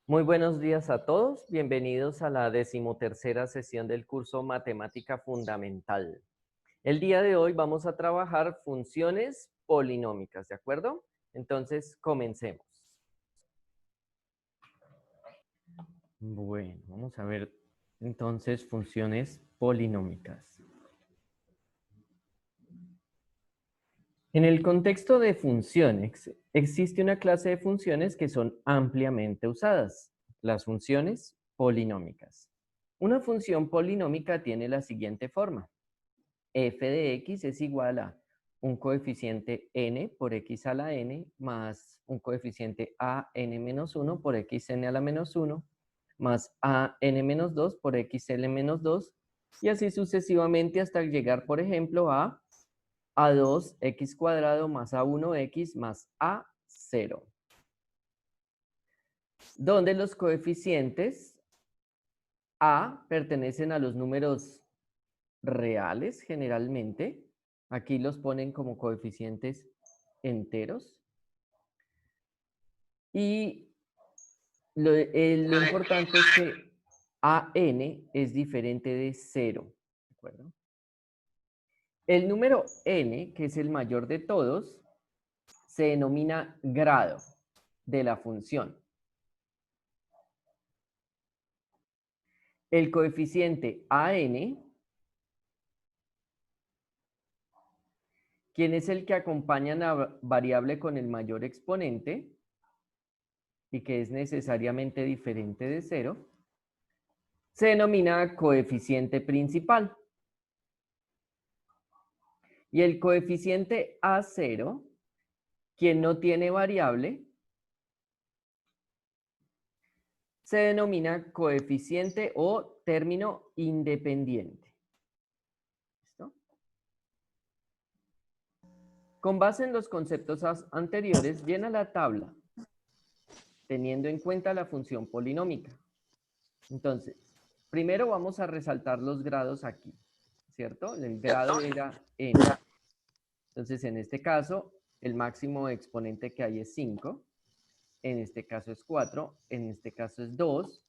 Muy buenos días a todos. Bienvenidos a la 13ª sesión del curso Matemática Fundamental. El día de hoy vamos a trabajar funciones polinómicas, ¿de acuerdo? Entonces, comencemos. Bueno, vamos a ver entonces funciones polinómicas. En el contexto de funciones, existe una clase de funciones que son ampliamente usadas, las funciones polinómicas. Una función polinómica tiene la siguiente forma. F de x es igual a un coeficiente n por x a la n más un coeficiente a n menos 1 por x n a la menos 1 más a n menos 2 por x l menos 2 y así sucesivamente hasta llegar, por ejemplo, a 2x cuadrado más a1x más a0, donde los coeficientes a pertenecen a los números reales generalmente. Aquí los ponen como coeficientes enteros. Y lo importante es que AN es diferente de 0. ¿De acuerdo? El número n, que es el mayor de todos, se denomina grado de la función. El coeficiente AN, quien es el que acompaña la variable con el mayor exponente y que es necesariamente diferente de 0, se denomina coeficiente principal. Y el coeficiente A0, quien no tiene variable, se denomina coeficiente o término independiente. ¿Listo? Con base en los conceptos anteriores, llena la tabla, teniendo en cuenta la función polinómica. Entonces, primero vamos a resaltar los grados aquí, ¿cierto? El grado era n. Entonces, en este caso, el máximo exponente que hay es 5. En este caso es 4. En este caso es 2.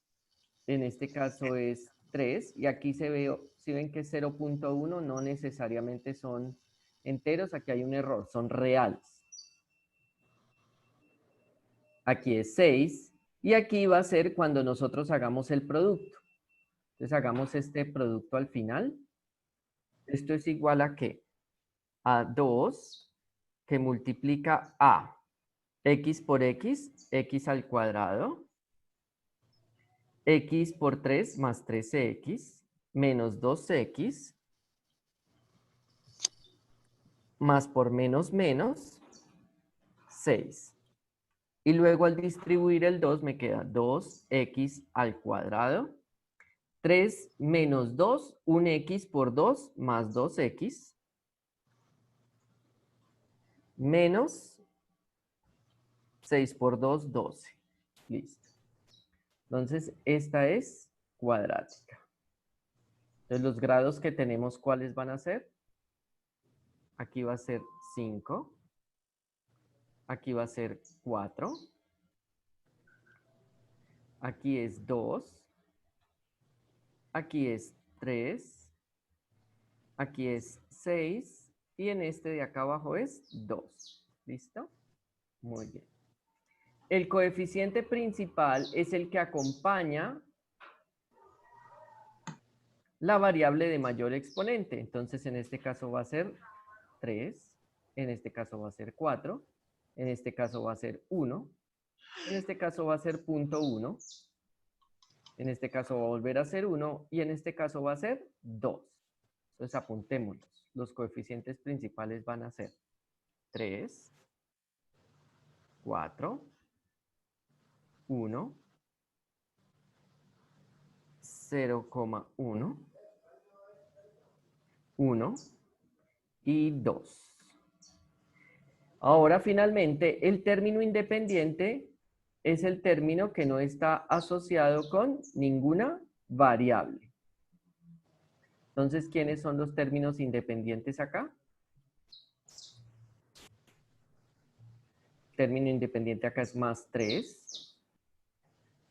En este caso es 3. Y aquí se ve, si ven que es 0.1, no necesariamente son enteros. Aquí hay un error, son reales. Aquí es 6. Y aquí va a ser cuando nosotros hagamos el producto. Entonces hagamos este producto al final. Esto es igual a ¿qué? A 2 que multiplica a x por x al cuadrado, x por 3 más 3x, menos 2x, más por menos menos, 6. Y luego al distribuir el 2 me queda 2x al cuadrado, 3 menos 2, un x por 2 más 2x, menos 6 por 2, 12. Listo. Entonces, esta es cuadrática. Entonces, los grados que tenemos, ¿cuáles van a ser? Aquí va a ser 5. Aquí va a ser 4. Aquí es 2. Aquí es 3. Aquí es 6. Y en este de acá abajo es 2. ¿Listo? Muy bien. El coeficiente principal es el que acompaña la variable de mayor exponente. Entonces, en este caso va a ser 3. En este caso va a ser 4. En este caso va a ser 1. En este caso va a ser 0.1. En este caso va a volver a ser 1. Y en este caso va a ser 2. Entonces, apuntémoslos. Los coeficientes principales van a ser 3, 4, 1, 0,1, 1 y 2. Ahora, finalmente, el término independiente es el término que no está asociado con ninguna variable. Entonces, ¿quiénes son los términos independientes acá? Término independiente acá es más 3.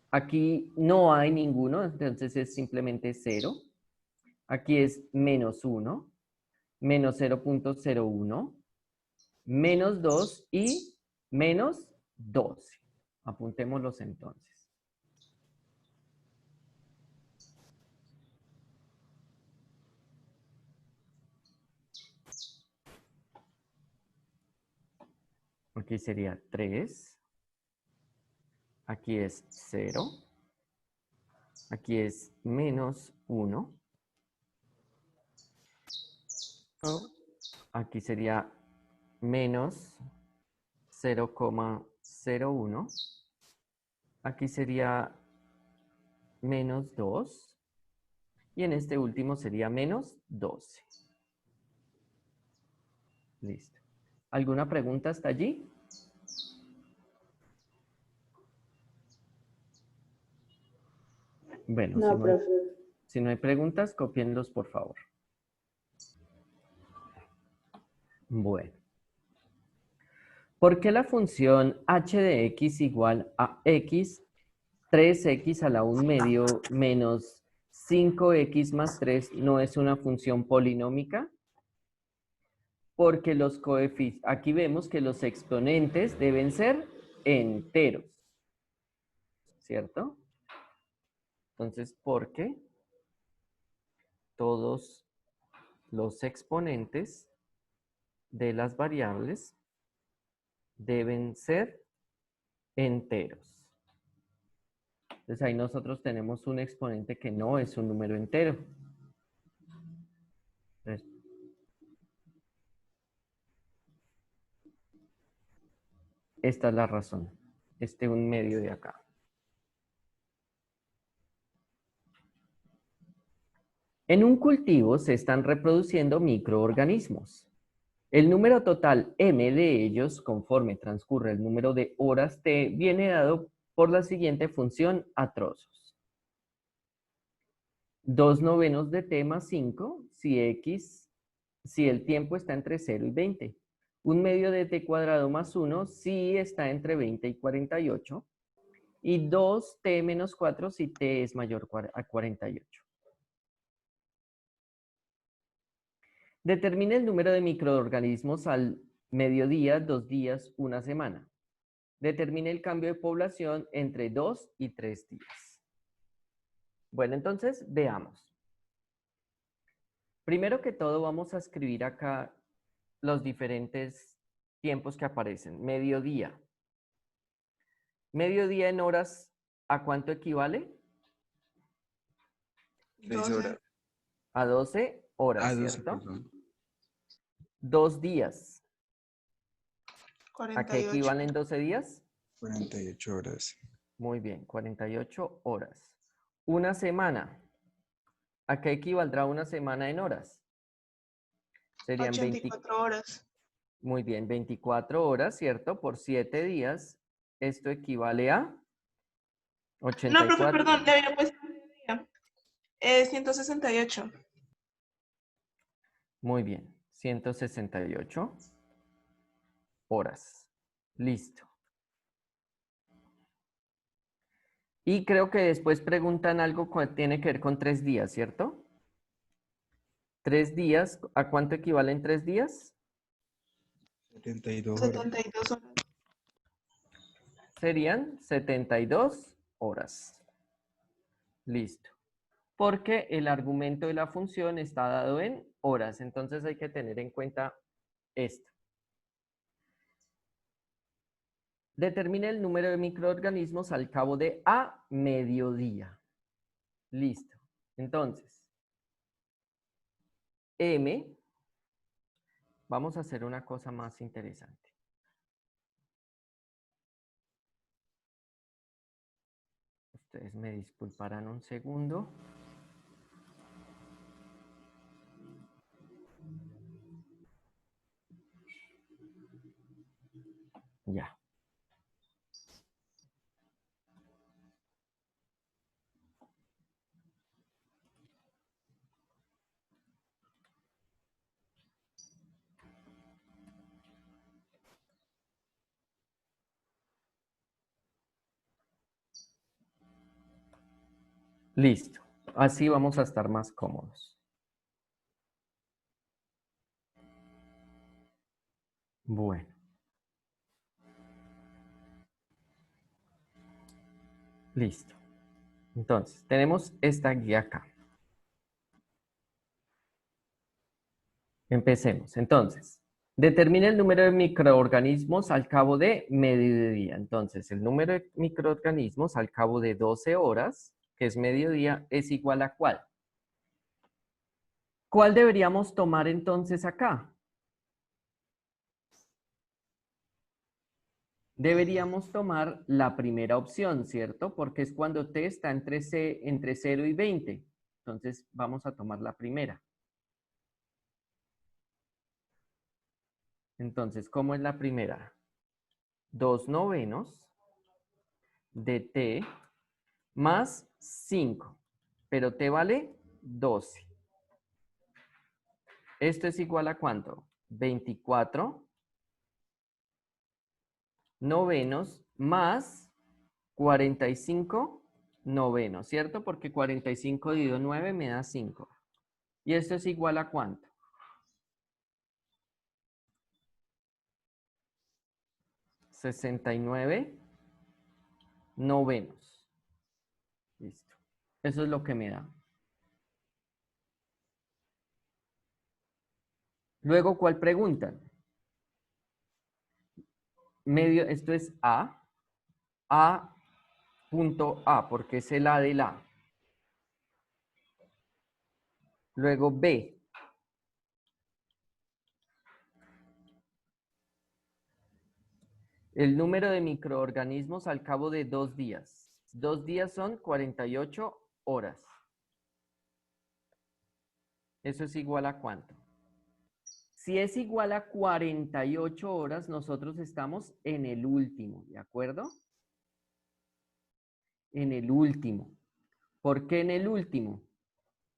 Aquí no hay ninguno, entonces es simplemente 0. Aquí es menos 1, menos 0.01, menos 2 y menos 12. Apuntémoslos entonces. Aquí sería 3. Aquí es 0. Aquí es menos 1. Aquí sería menos 0,01. Aquí sería menos 2. Y en este último sería menos 12. Listo. ¿Alguna pregunta hasta allí? Bueno, No, profe. si no hay preguntas, copienlos por favor. Bueno. ¿Por qué la función h de x igual a x, 3x a la 1 medio menos 5x más 3 no es una función polinómica? Porque los coeficientes, aquí vemos que los exponentes deben ser enteros, ¿cierto? Entonces, porque todos los exponentes de las variables deben ser enteros. Entonces ahí nosotros tenemos un exponente que no es un número entero. Entonces, esta es la razón. Este un medio de acá. En un cultivo se están reproduciendo microorganismos. El número total m de ellos, conforme transcurre el número de horas t, viene dado por la siguiente función a trozos. 2/9 de t más 5 si el tiempo está entre 0 y 20. 1/2 de t cuadrado más 1 si está entre 20 y 48. Y 2t menos 4 si t es mayor a 48. Determine el número de microorganismos al mediodía, 2 días, 1 semana. Determine el cambio de población entre 2 y 3 días. Bueno, entonces veamos. Primero que todo vamos a escribir acá los diferentes tiempos que aparecen. Mediodía. Mediodía en horas, ¿a cuánto equivale? 6 horas. A 12 horas, 12, ¿cierto? perdón. 2 días. ¿A qué 48. equivalen 12 días? 48 horas. Muy bien, 48 horas. Una semana. ¿A qué equivaldrá una semana en horas? Serían 84 horas. Muy bien, 24 horas, ¿cierto? Por 7 días. Esto equivale a No, profe, 84. perdón, le había puesto mediodía. 168. Muy bien, 168 horas. Listo. Y creo que después preguntan algo que tiene que ver con 3 días, ¿cierto? 3 días, ¿a cuánto equivalen 3 días? 72 horas. 72 horas. Serían 72 horas. Listo. Porque el argumento de la función está dado en horas. Entonces hay que tener en cuenta esto. Determine el número de microorganismos al cabo de a mediodía. Listo. Entonces, M, vamos a hacer una cosa más interesante. Ustedes me disculparán un segundo. Ya. Listo. Así vamos a estar más cómodos. Bueno. Listo. Entonces, tenemos esta guía acá. Empecemos. Entonces, determina el número de microorganismos al cabo de mediodía. Entonces, el número de microorganismos al cabo de 12 horas, que es mediodía, es igual a ¿cuál? ¿Cuál deberíamos tomar entonces acá? Deberíamos tomar la primera opción, ¿cierto? Porque es cuando t está entre 0 y 20. Entonces, vamos a tomar la primera. Entonces, ¿cómo es la primera? 2/9 de t más 5, pero t vale 12. ¿Esto es igual a cuánto? 24/9 más 45/9, ¿cierto? Porque 45 dividido 9 me da 5. ¿Y esto es igual a cuánto? 69/9. Listo. Eso es lo que me da. Luego, ¿cuál preguntan? Medio, esto es A punto A, porque es el A del A. Luego B. El número de microorganismos al cabo de 2 días. 2 días son 48 horas. ¿Eso es igual a cuánto? Si es igual a 48 horas, nosotros estamos en el último, ¿de acuerdo? En el último. ¿Por qué en el último?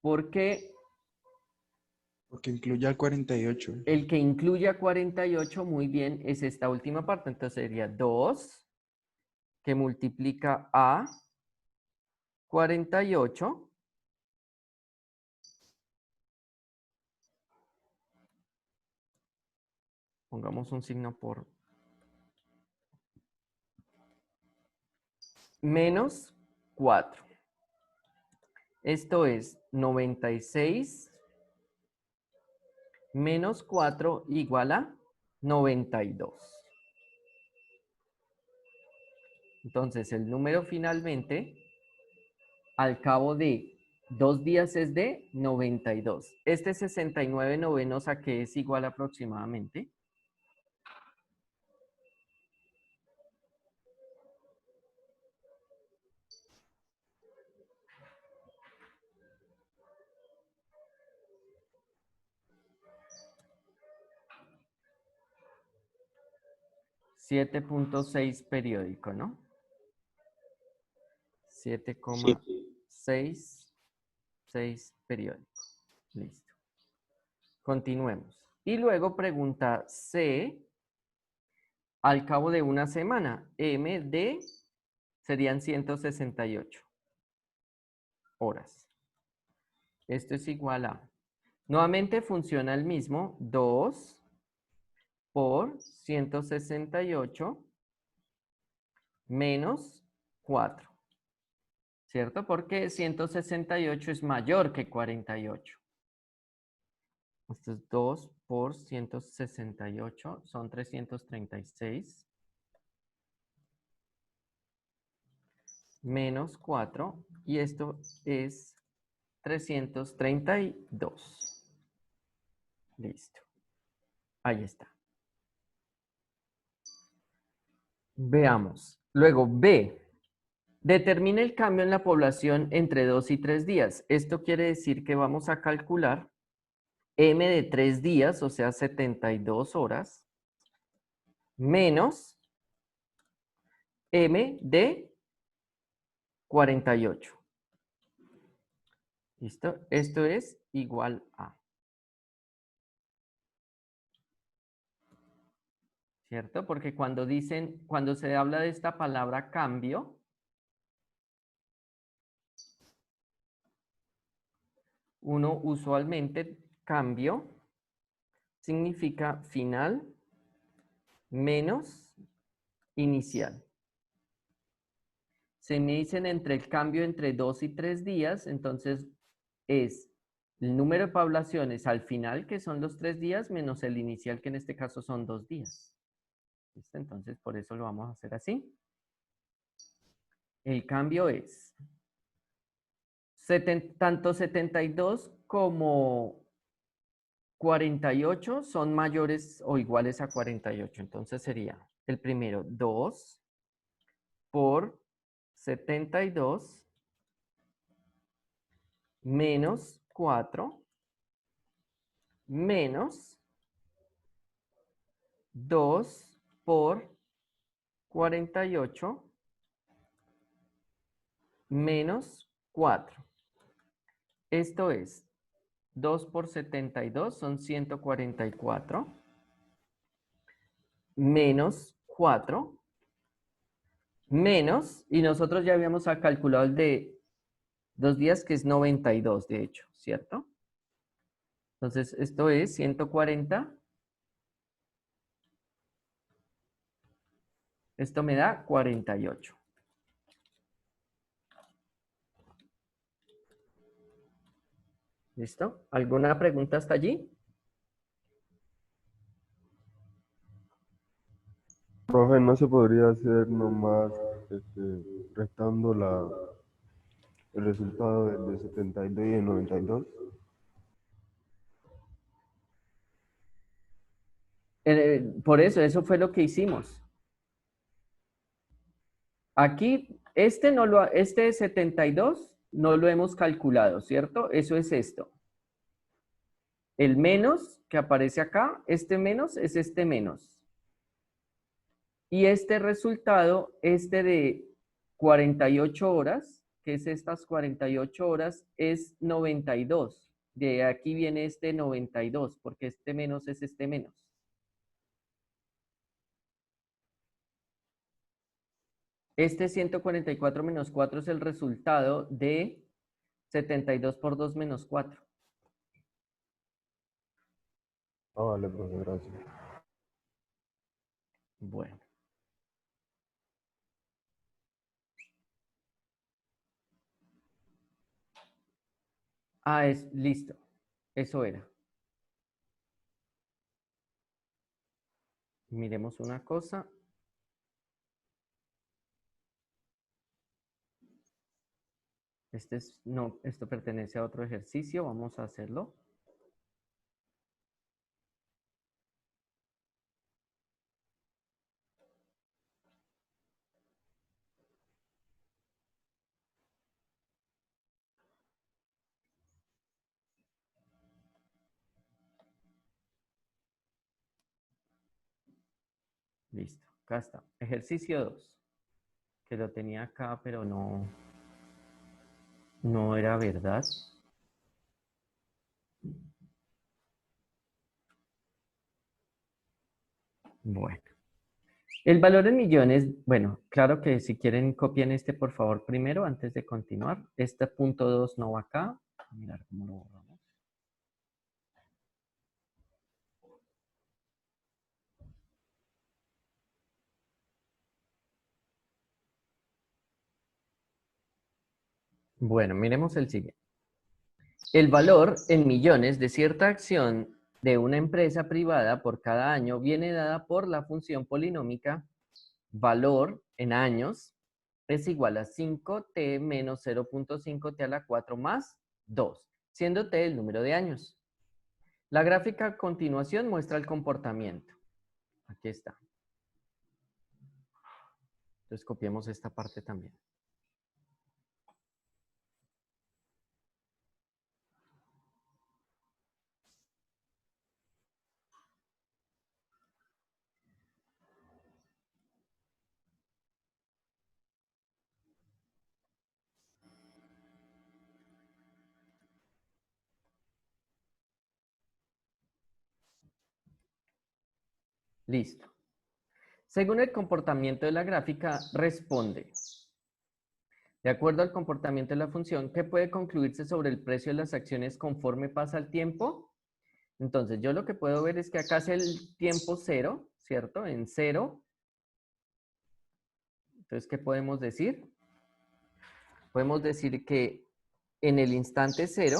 Porque Porque incluye al 48. el que incluye a 48, muy bien, es esta última parte. Entonces sería 2 que multiplica a 48. Pongamos un signo por menos 4. Esto es 96 menos 4 igual a 92. Entonces, el número finalmente, al cabo de 2 días, es de 92. Este 69/9 ¿a qué es igual aproximadamente? $7.6 periódico, ¿no? 7,66 periódico. Listo. Continuemos. Y luego pregunta C, al cabo de una semana, MD serían 168 horas. Esto es igual a, nuevamente funciona el mismo, 2 por 168 menos 4, ¿cierto? Porque 168 es mayor que 48. Esto es 2 por 168, son 336. Menos 4, y esto es 332. Listo. Ahí está. Veamos. Luego, B. Determina el cambio en la población entre 2 y 3 días. Esto quiere decir que vamos a calcular M de 3 días, o sea, 72 horas, menos M de 48. ¿Listo? Esto es igual a. ¿Cierto? Porque cuando dicen, cuando se habla de esta palabra cambio, Uno usualmente cambio significa final menos inicial. Se me dicen entre el cambio entre 2 y 3 días, entonces es el número de poblaciones al final, que son los 3 días, menos el inicial, que en este caso son 2 días. ¿Listo? Entonces, por eso lo vamos a hacer así. El cambio es tanto 72 como 48 son mayores o iguales a 48. Entonces sería el primero 2 por 72 menos 4 menos 2 por 48 menos 4. Esto es 2 por 72 son 144 menos 4 menos, y nosotros ya habíamos calculado el de 2 días que es 92 de hecho, ¿cierto? Entonces esto es 140. Esto me da 48. ¿Listo? ¿Alguna pregunta hasta allí? Profe, ¿no se podría hacer nomás restando el resultado de 72 y de 92? Por eso fue lo que hicimos. Aquí, este 72 no lo hemos calculado, ¿cierto? Eso es esto. El menos que aparece acá, este menos es este menos. Y este resultado, este de 48 horas, que es estas 48 horas, es 92. De aquí viene este 92, porque este menos es este menos. Este 144 menos 4 es el resultado de 72 por 2 menos 4. Ah, vale, profe, gracias. Bueno. Ah, listo. Eso era. Miremos una cosa. No, esto pertenece a otro ejercicio. Vamos a hacerlo. Listo. Acá está. Ejercicio 2. Que lo tenía acá, pero no era verdad. Bueno. El valor en millones, bueno, claro que si quieren copien este por favor primero antes de continuar. Este punto 2 no va acá. A mirar cómo lo borramos. Bueno, miremos el siguiente. El valor en millones de cierta acción de una empresa privada por cada año viene dada por la función polinómica valor en años es igual a 5t menos 0.5t a la 4 más 2, siendo t el número de años. La gráfica a continuación muestra el comportamiento. Aquí está. Entonces copiemos esta parte también. Listo. Según el comportamiento de la gráfica, responde. De acuerdo al comportamiento de la función, ¿qué puede concluirse sobre el precio de las acciones conforme pasa el tiempo? Entonces, yo lo que puedo ver es que acá es el tiempo cero, ¿cierto? En cero. Entonces, ¿qué podemos decir? Podemos decir que en el instante cero,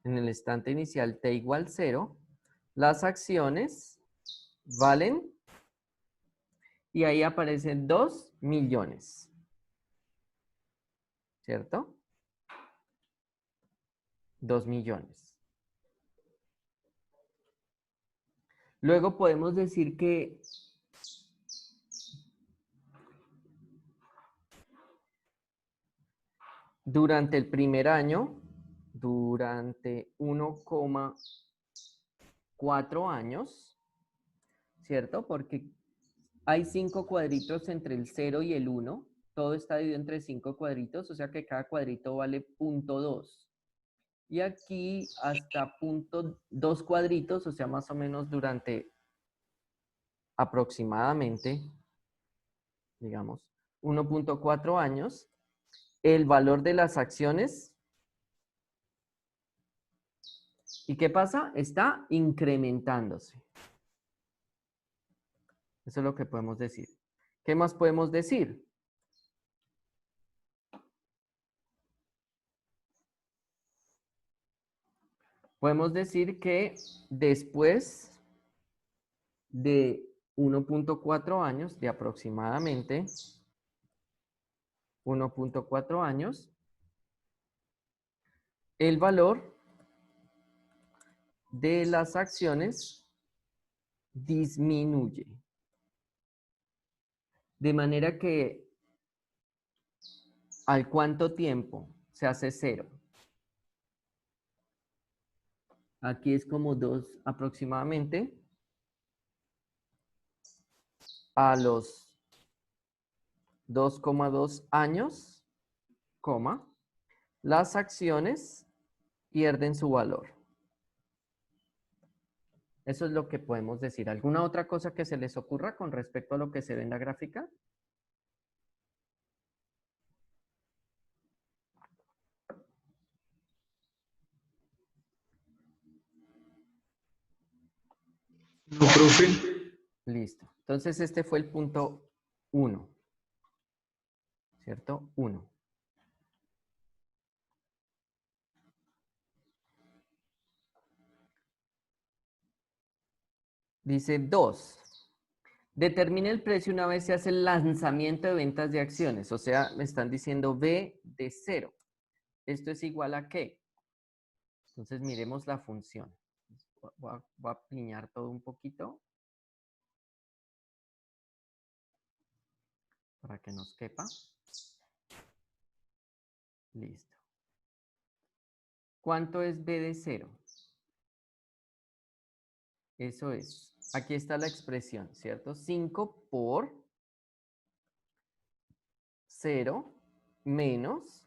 en el instante inicial t igual 0, las acciones valen, y ahí aparecen 2 millones, ¿cierto? 2 millones. Luego podemos decir que durante el primer año, durante 1,4 años, ¿cierto? Porque hay 5 cuadritos entre el 0 y el 1. Todo está dividido entre 5 cuadritos, o sea que cada cuadrito vale 0,2. Y aquí hasta 0,2 cuadritos, o sea, más o menos durante aproximadamente, digamos, 1,4 años, el valor de las acciones, ¿y qué pasa? Está incrementándose. Eso es lo que podemos decir. ¿Qué más podemos decir? Podemos decir que después de 1,4 años, de aproximadamente 1,4 años, el valor de las acciones disminuye. De manera que ¿al cuánto tiempo se hace 0? Aquí es como 2 aproximadamente. A los 2,2 años, coma, las acciones pierden su valor. Eso es lo que podemos decir. ¿Alguna otra cosa que se les ocurra con respecto a lo que se ve en la gráfica? No, profe. Listo. Entonces este fue el punto 1. ¿Cierto? 1. Dice 2. Determine el precio una vez se hace el lanzamiento de ventas de acciones. O sea, me están diciendo B de 0. ¿Esto es igual a qué? Entonces miremos la función. Voy a piñar todo un poquito para que nos quepa. Listo. ¿Cuánto es B de 0? Eso es. Aquí está la expresión, ¿cierto? 5 por 0 menos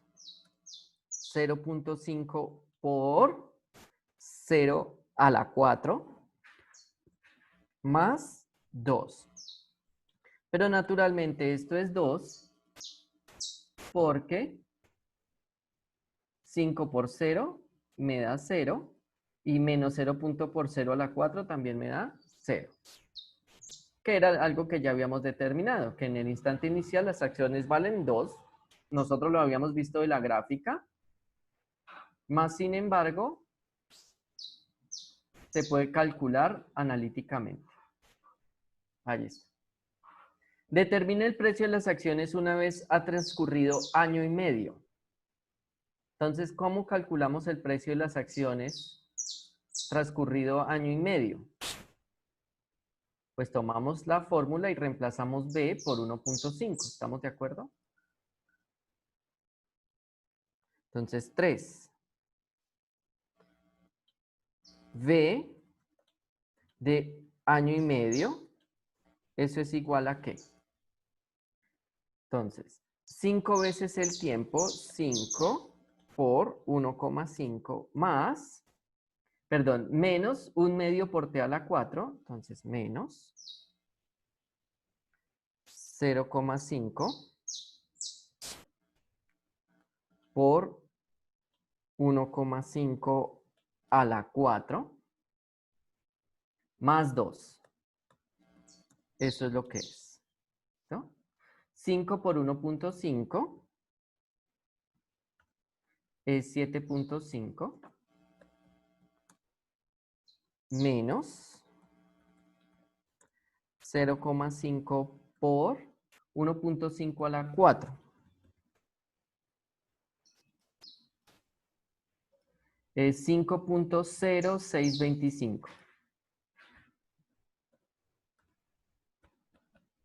0,5 por 0 a la 4 más 2. Pero naturalmente esto es 2 porque 5 por 0 me da 0 y menos 0 por 0 a la 4 también me da 0. Que era algo que ya habíamos determinado, que en el instante inicial las acciones valen 2. Nosotros lo habíamos visto de la gráfica. Más sin embargo, se puede calcular analíticamente. Ahí está. Determine el precio de las acciones una vez ha transcurrido año y medio. Entonces, ¿cómo calculamos el precio de las acciones transcurrido año y medio? Pues tomamos la fórmula y reemplazamos B por 1,5. ¿Estamos de acuerdo? Entonces, 3. B de año y medio, eso es igual a ¿qué? Entonces, 5 veces el tiempo, 5 por 1,5 más, perdón, menos 1 medio por t a la 4, entonces menos 0,5 por 1,5 a la 4 más 2. Eso es lo que es. ¿No? 5 por 1,5 es 7,5 menos 0,5 por 1,5 a la 4. Es 5,0625.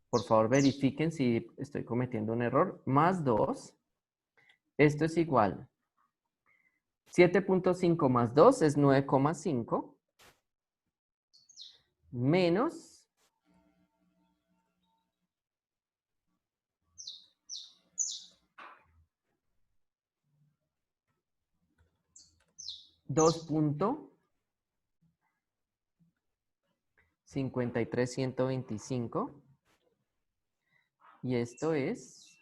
Por favor, verifiquen si estoy cometiendo un error. Más 2. Esto es igual. 7,5 más 2 es 9,5. Menos 2,53125. Y esto es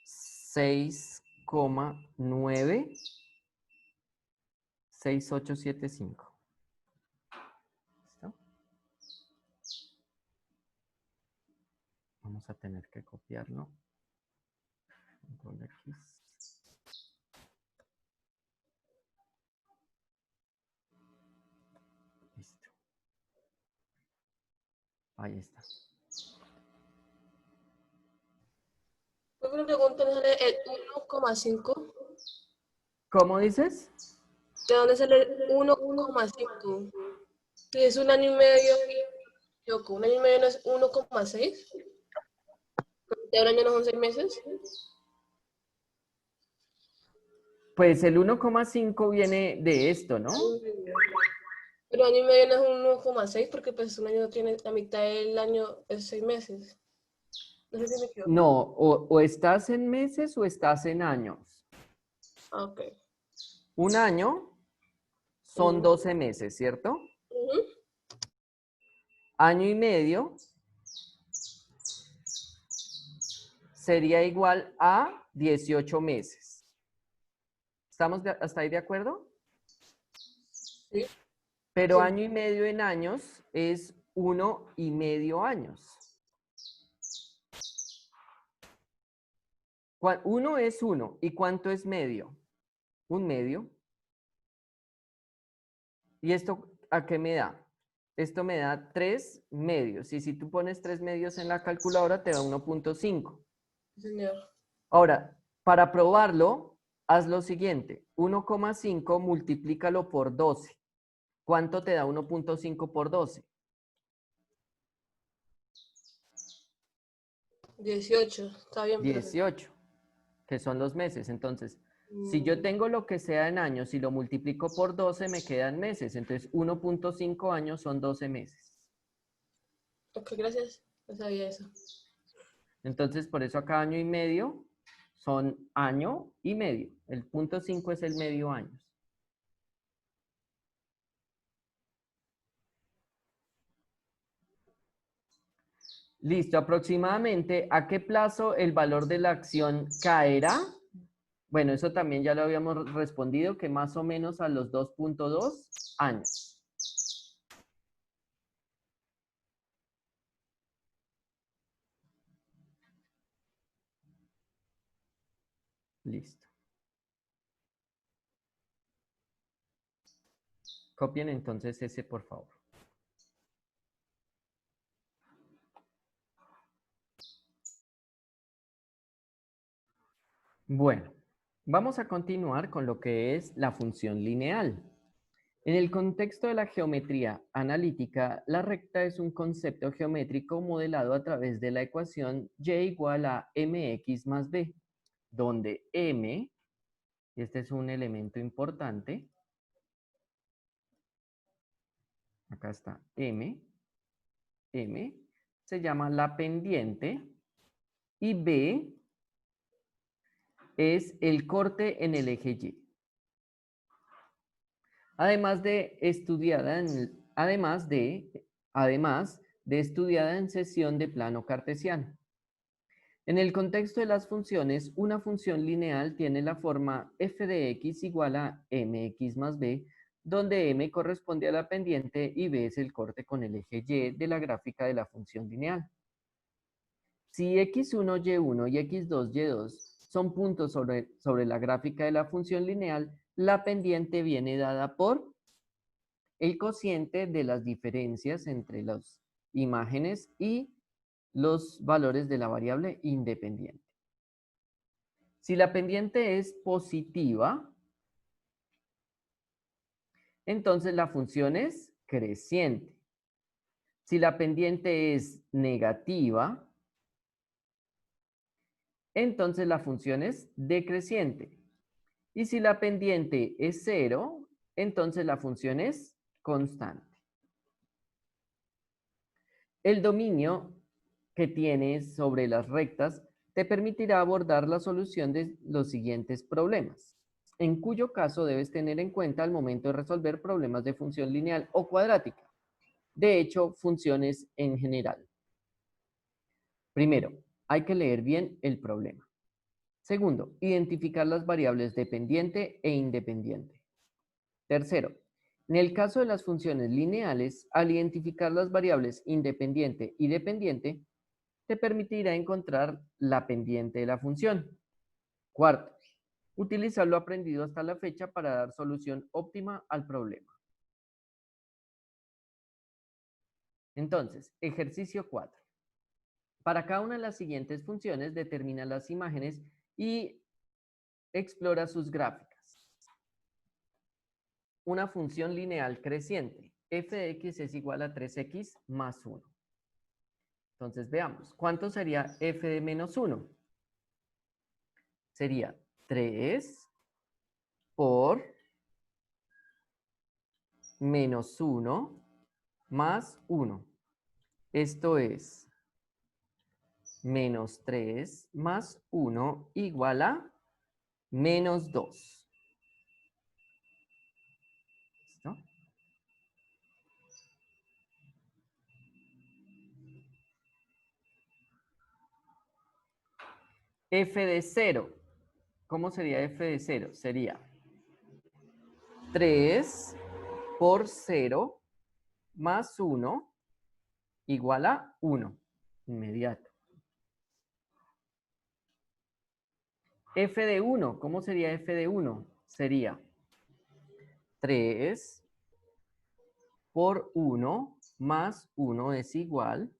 6,96875. ¿Listo? Vamos a tener que copiarlo. Control X. Listo. Ahí está. Una pregunta, ¿dónde sale el 1,5? ¿Cómo dices? ¿De dónde sale el 1,5? Si es un año y medio, un año y medio no es 1,6. ¿De un año no son 6 meses? Pues el 1,5 viene de esto, ¿no? Pero año y medio no es 1,6 porque pues un año no tiene, la mitad del año es 6 meses. No sé si me equivoco. No, o estás en meses o estás en años. Ah, ok. Un año son 12 meses, ¿cierto? Ujú. Año y medio sería igual a 18 meses. ¿Estamos hasta ahí de acuerdo? Sí. Pero Sí. año y medio en años es 1,5 años. 1 es 1. ¿Y cuánto es medio? Un medio. ¿Y esto a qué me da? Esto me da 3 medios. Y si tú pones 3 medios en la calculadora, te da 1,5. Señor. Ahora, para probarlo, haz lo siguiente. 1,5 multiplícalo por 12. ¿Cuánto te da 1,5 por 12? 18. Está bien, profe. 18, que son los meses. Entonces, si yo tengo lo que sea en años y lo multiplico por 12, me quedan meses. Entonces, 1,5 años son 12 meses. Ok, gracias. No sabía eso. Entonces, por eso acá año y medio son año y medio. El 0,5 es el medio años. Listo, aproximadamente, ¿a qué plazo el valor de la acción caerá? Bueno, eso también ya lo habíamos respondido, que más o menos a los 2,2 años. Listo. Copien entonces ese, por favor. Bueno, vamos a continuar con lo que es la función lineal. En el contexto de la geometría analítica, la recta es un concepto geométrico modelado a través de la ecuación y igual a mx más b, donde m, y este es un elemento importante, acá está m se llama la pendiente y b es el corte en el eje Y. Además de estudiada además de estudiada en sesión de plano cartesiano. En el contexto de las funciones, una función lineal tiene la forma f de x igual a mx más b, donde m corresponde a la pendiente y b es el corte con el eje y de la gráfica de la función lineal. Si x1, y1 y x2, y2 son puntos sobre la gráfica de la función lineal, la pendiente viene dada por el cociente de las diferencias entre las imágenes y los valores de la variable independiente. Si la pendiente es positiva, entonces la función es creciente. Si la pendiente es negativa, entonces la función es decreciente. Y si la pendiente es 0, entonces la función es constante. El dominio que tienes sobre las rectas te permitirá abordar la solución de los siguientes problemas, en cuyo caso debes tener en cuenta al momento de resolver problemas de función lineal o cuadrática. De hecho, funciones en general. Primero, hay que leer bien el problema. Segundo, identificar las variables dependiente e independiente. Tercero, en el caso de las funciones lineales, al identificar las variables independiente y dependiente, te permitirá encontrar la pendiente de la función. Cuarto, utilizar lo aprendido hasta la fecha para dar solución óptima al problema. Entonces, ejercicio 4. Para cada una de las siguientes funciones, determina las imágenes y explora sus gráficas. Una función lineal creciente. F de x es igual a 3x más 1. Entonces, veamos. ¿Cuánto sería f de menos 1? Sería 3 por menos 1 más 1. Esto es menos 3 más 1 igual a menos 2. ¿Listo? F de 0. ¿Cómo sería f de 0? Sería 3 por 0 más 1 igual a 1. Inmediato. F de 1. ¿Cómo sería f de 1? Sería 3 por 1 más 1 es igual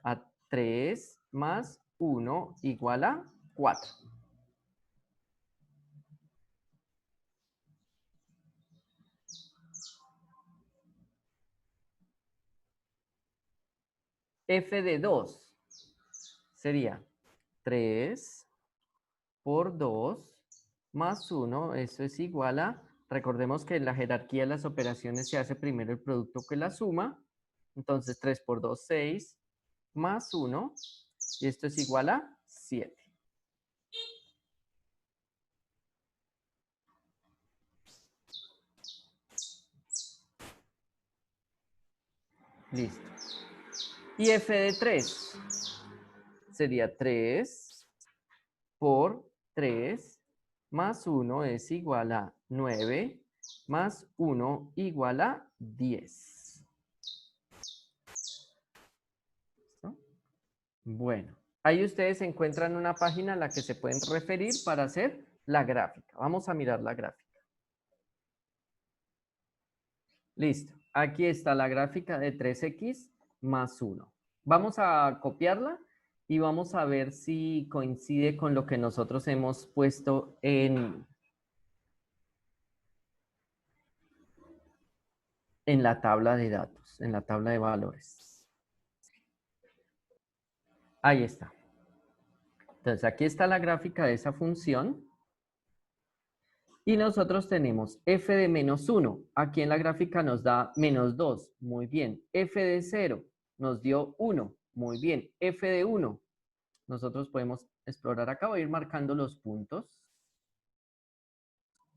a 3 más 1 igual a 4. F de 2 sería 3 por 2 más 1, eso es igual a, recordemos que en la jerarquía de las operaciones se hace primero el producto que la suma, entonces 3 por 2, 6, más 1, y esto es igual a 7. Listo. Y f de 3 sería 3 por 3 más 1 es igual a 9 más 1 igual a 10. ¿Listo? Bueno, ahí ustedes encuentran una página a la que se pueden referir para hacer la gráfica. Vamos a mirar la gráfica. Listo. Aquí está la gráfica de 3x más 1. Vamos a copiarla y vamos a ver si coincide con lo que nosotros hemos puesto en la tabla de datos, en la tabla de valores. Ahí está. Entonces, aquí está la gráfica de esa función. Y nosotros tenemos f de menos 1. Aquí en la gráfica nos da menos 2. Muy bien. F de 0 nos dio 1. Muy bien. F de 1. Nosotros podemos explorar acá. Voy a ir marcando los puntos.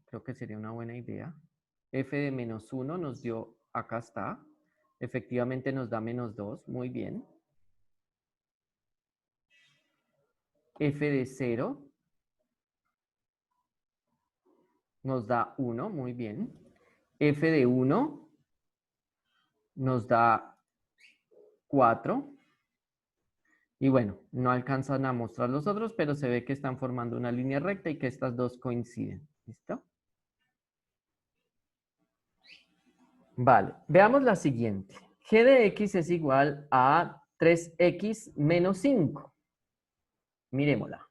Creo que sería una buena idea. F de menos 1 nos dio, acá está. Efectivamente nos da -2, muy bien. F de 0 nos da 1, muy bien. F de 1 nos da 4. Y bueno, no alcanzan a mostrar los otros, pero se ve que están formando una línea recta y que estas dos coinciden. ¿Listo? Vale, veamos la siguiente. G de X es igual a 3X menos 5. Miremosla.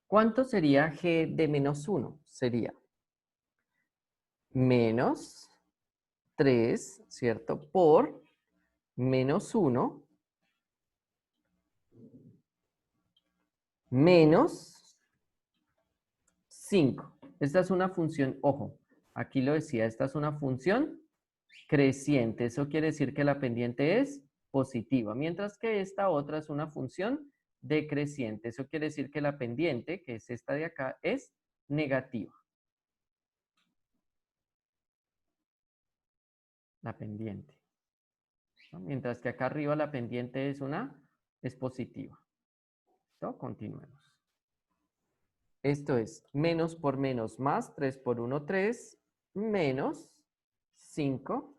¿Cuánto sería G de menos 1? Sería menos 3, ¿cierto? Por menos 1 menos 5. Esta es una función, ojo, aquí lo decía, esta es una función creciente. Eso quiere decir que la pendiente es positiva, mientras que esta otra es una función decreciente. Eso quiere decir que la pendiente, que es esta de acá, es negativa. La pendiente. ¿No? Mientras que acá arriba la pendiente es positiva. ¿Listo? Continuemos. Esto es menos por menos más, 3 por 1, 3, menos 5.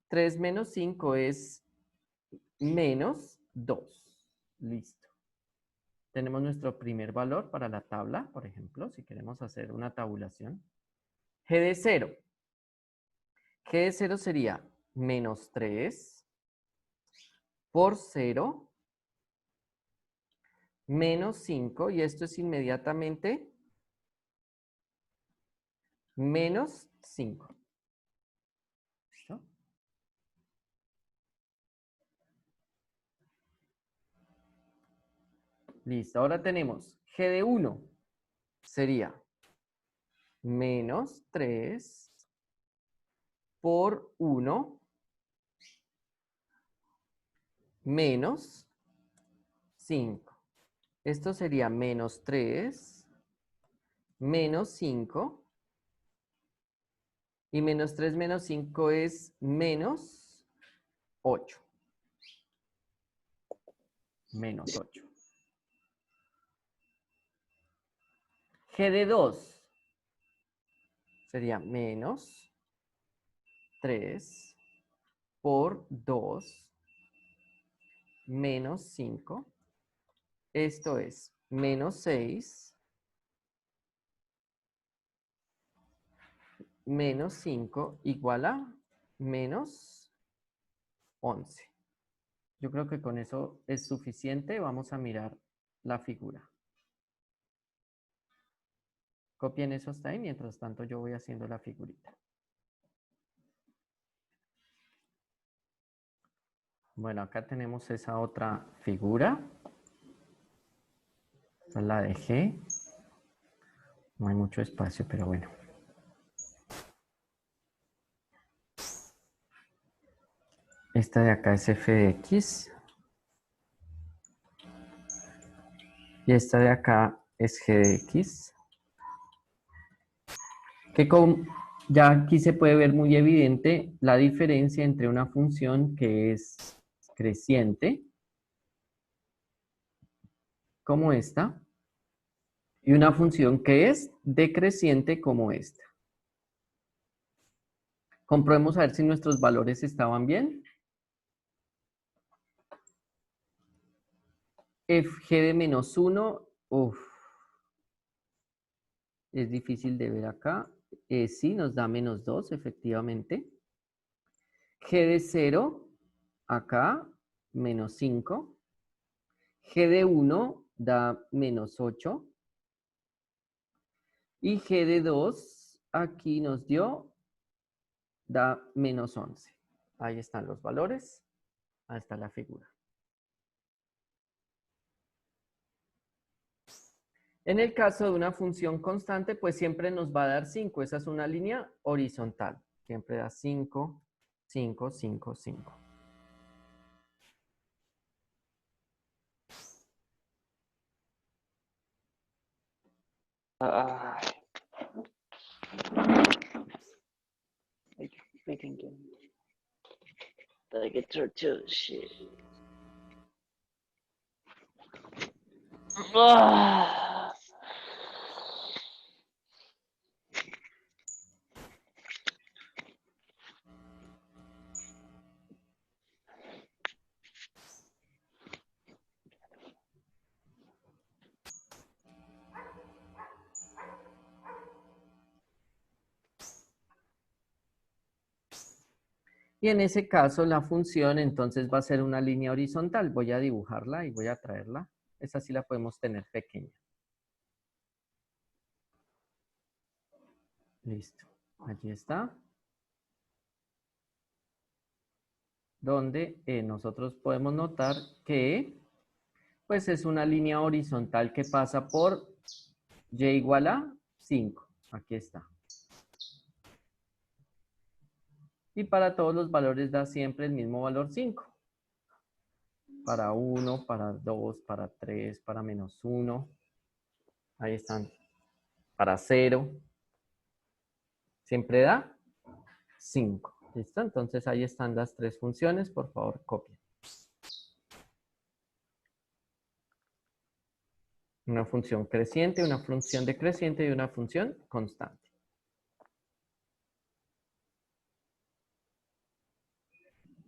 3 menos 5 es menos 2. Listo. Tenemos nuestro primer valor para la tabla, por ejemplo, si queremos hacer una tabulación. G de 0. G de 0 sería menos 3 por 0 menos 5, y esto es inmediatamente menos 5. ¿Listo? Listo, ahora tenemos G de 1 sería menos 3 por 1 menos 5. Esto sería menos 3 menos 5. Y menos 3 menos 5 es menos 8. Menos 8. G de 2 sería menos 3 por 2 menos 5. Esto es menos 6 menos 5 igual a menos 11. Yo creo que con eso es suficiente. Vamos a mirar la figura. Copien eso hasta ahí. Mientras tanto yo voy haciendo la figurita. Bueno, acá tenemos esa otra figura. Esta es la de G. No hay mucho espacio, pero bueno. Esta de acá es f de x. Y esta de acá es g de x. Que ya aquí se puede ver muy evidente la diferencia entre una función que es creciente, como esta, y una función que es decreciente, como esta. Comprobemos a ver si nuestros valores estaban bien. F de menos 1, es difícil de ver acá. Sí, nos da menos 2, efectivamente. G de 0, acá, menos 5. G de 1 da menos 8. Y G de 2, aquí nos da menos 11. Ahí están los valores. Ahí está la figura. En el caso de una función constante, pues siempre nos va a dar 5. Esa es una línea horizontal. Siempre da 5, 5, 5, 5. I can get it. I get tortured, shit. Ah. Y en ese caso la función entonces va a ser una línea horizontal. Voy a dibujarla y voy a traerla. Esa sí la podemos tener pequeña. Listo. Allí está. Donde nosotros podemos notar que pues es una línea horizontal que pasa por y igual a 5. Aquí está. Y para todos los valores da siempre el mismo valor 5. Para 1, para 2, para 3, para -1. Ahí están. Para 0. Siempre da 5. ¿Listo? Entonces ahí están las tres funciones. Por favor, copien. Una función creciente, una función decreciente y una función constante.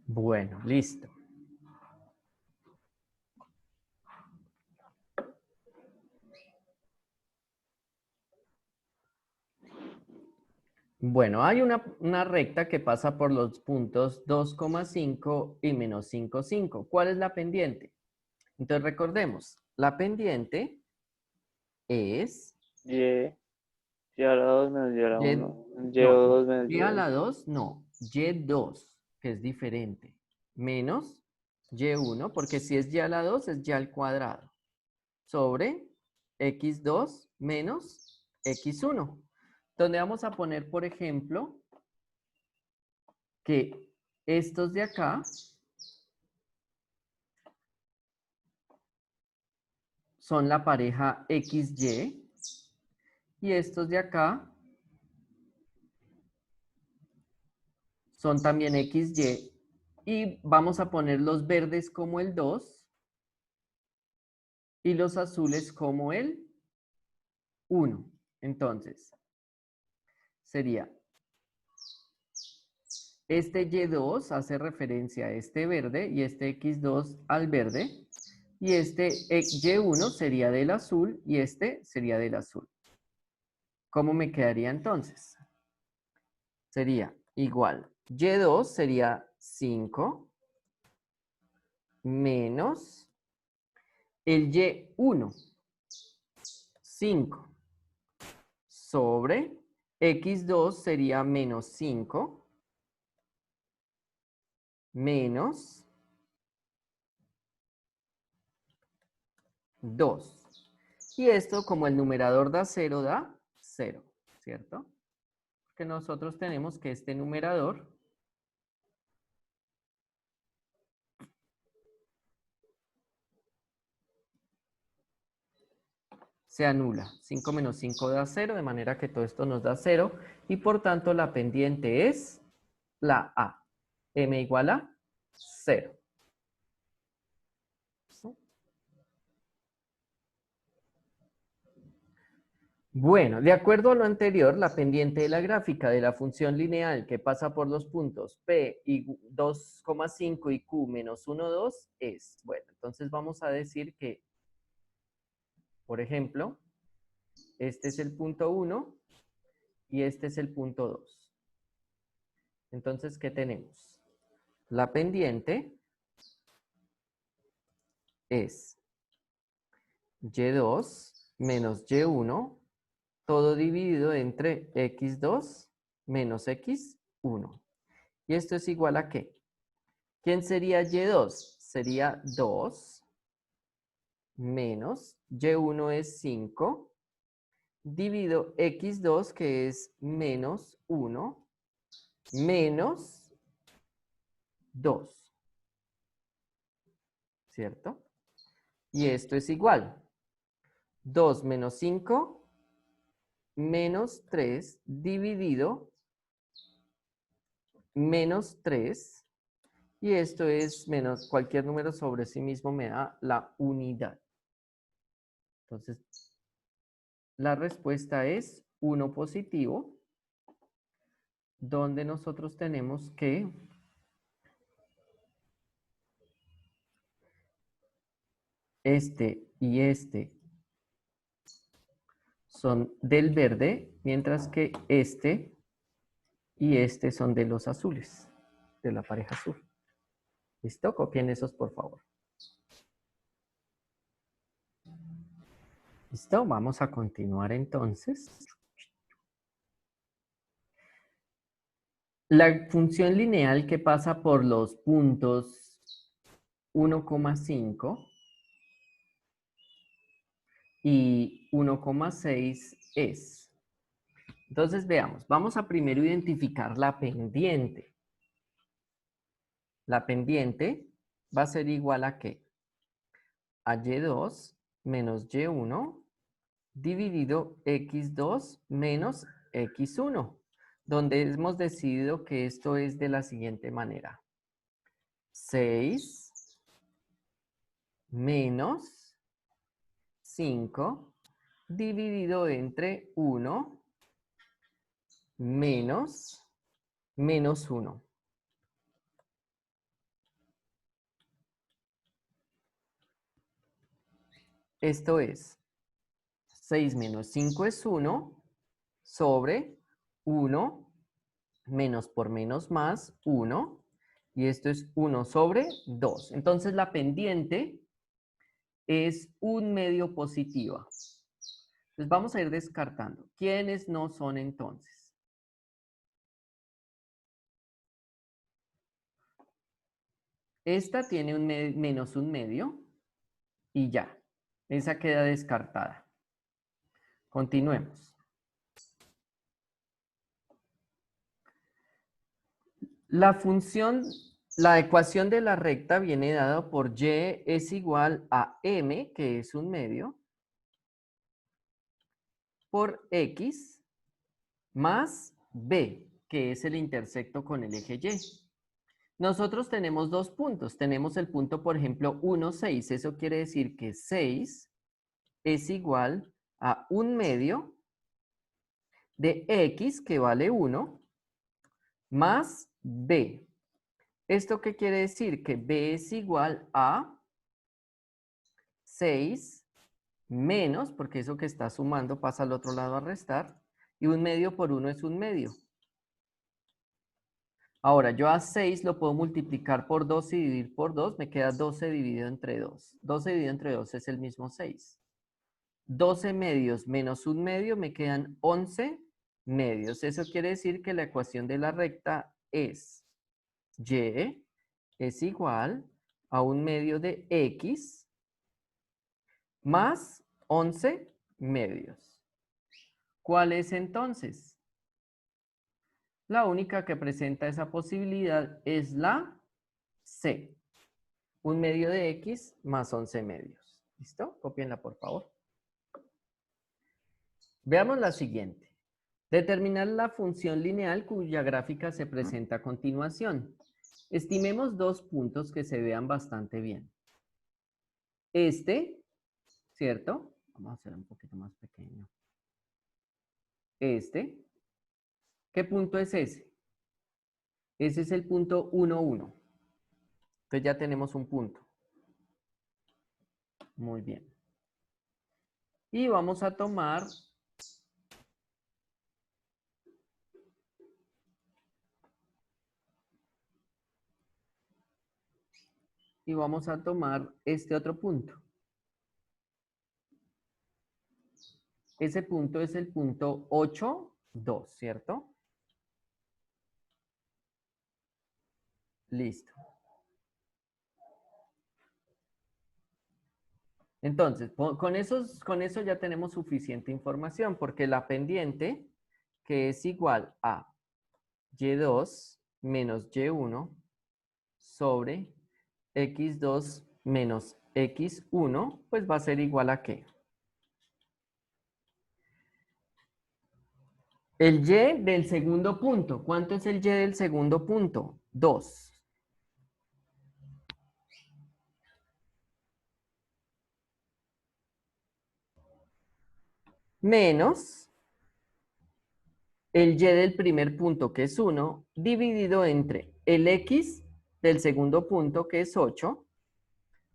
Bueno, listo. Bueno, hay una recta que pasa por los puntos 2,5 y -5,5. ¿Cuál es la pendiente? Entonces recordemos, la pendiente es... Y a la 2 menos Y a la Y, 1. no, Y2 menos y a la Y1. 2, no, Y2, que es diferente, menos Y1, porque si es Y a la 2 es Y al cuadrado, sobre X2 menos X1, donde vamos a poner, por ejemplo, que estos de acá son la pareja XY y estos de acá son también XY y vamos a poner los verdes como el 2 y los azules como el 1. Entonces, sería, este Y2 hace referencia a este verde y este X2 al verde. Y este Y1 sería del azul y este sería del azul. ¿Cómo me quedaría entonces? Sería igual. Y2 sería 5 menos el Y1, 5, sobre X2 sería menos 5 menos 2. Y esto, como el numerador da 0, da 0, ¿cierto? Porque nosotros tenemos que este numerador se anula. 5 menos 5 da 0, de manera que todo esto nos da 0. Y por tanto, la pendiente es la A. M igual a 0. Bueno, de acuerdo a lo anterior, la pendiente de la gráfica de la función lineal que pasa por los puntos P y 2,5 y Q menos 1, 2 es, bueno, entonces vamos a decir que, por ejemplo, este es el punto 1 y este es el punto 2. Entonces, ¿qué tenemos? La pendiente es Y2 menos Y1, todo dividido entre X2 menos X1. ¿Y esto es igual a qué? ¿Quién sería Y2? Sería 2 menos Y1 es 5, dividido X2 que es menos 1, menos 2. ¿Cierto? Y esto es igual. 2 menos 5 menos 3 dividido menos 3. Y esto es menos cualquier número sobre sí mismo me da la unidad. Entonces, la respuesta es 1 positivo, donde nosotros tenemos que este y este son del verde, mientras que este y este son de los azules, de la pareja azul. ¿Listo? Copien esos, por favor. ¿Listo? Vamos a continuar entonces. La función lineal que pasa por los puntos 1,5 y 1,6 es. Entonces veamos, vamos a primero identificar la pendiente. La pendiente va a ser igual a ¿qué? A y2 menos y1 dividido x2 menos x1, donde hemos decidido que esto es de la siguiente manera. 6 menos 5 dividido entre 1 menos 1. Esto es 6 menos 5 es 1 sobre 1 menos por menos más 1. Y esto es 1 sobre 2. Entonces la pendiente es un medio positiva. Entonces vamos a ir descartando. ¿Quiénes no son entonces? Esta tiene un menos un medio y ya. Esa queda descartada. Continuemos. La ecuación de la recta viene dada por y es igual a m, que es un medio, por x más b, que es el intersecto con el eje y. Nosotros tenemos dos puntos. Tenemos el punto, por ejemplo, 1, 6. Eso quiere decir que 6 es igual a un medio de x, que vale 1, más b. ¿Esto qué quiere decir? Que b es igual a 6 menos, porque eso que está sumando pasa al otro lado a restar, y un medio por 1 es un medio. Ahora, yo a 6 lo puedo multiplicar por 2 y dividir por 2, me queda 12 dividido entre 2. 12 dividido entre 2 es el mismo 6. 12 medios menos un medio me quedan 11 medios. Eso quiere decir que la ecuación de la recta es y es igual a un medio de x más 11 medios. ¿Cuál es entonces? La única que presenta esa posibilidad es la C. Un medio de x más 11 medios. ¿Listo? Cópienla, por favor. Veamos la siguiente. Determinar la función lineal cuya gráfica se presenta a continuación. Estimemos dos puntos que se vean bastante bien. Este, ¿cierto? Vamos a hacer un poquito más pequeño. Este. ¿Qué punto es ese? Ese es el punto 1, 1. Entonces ya tenemos un punto. Muy bien. Y vamos a tomar este otro punto. Ese punto es el punto 8, 2, ¿cierto? Listo. Entonces, con eso ya tenemos suficiente información, porque la pendiente, que es igual a y2 menos y1 sobre x2 menos x1, pues va a ser igual a ¿qué? El y del segundo punto. ¿Cuánto es el y del segundo punto? 2. menos el y del primer punto, que es 1, dividido entre el x del segundo punto, que es 8,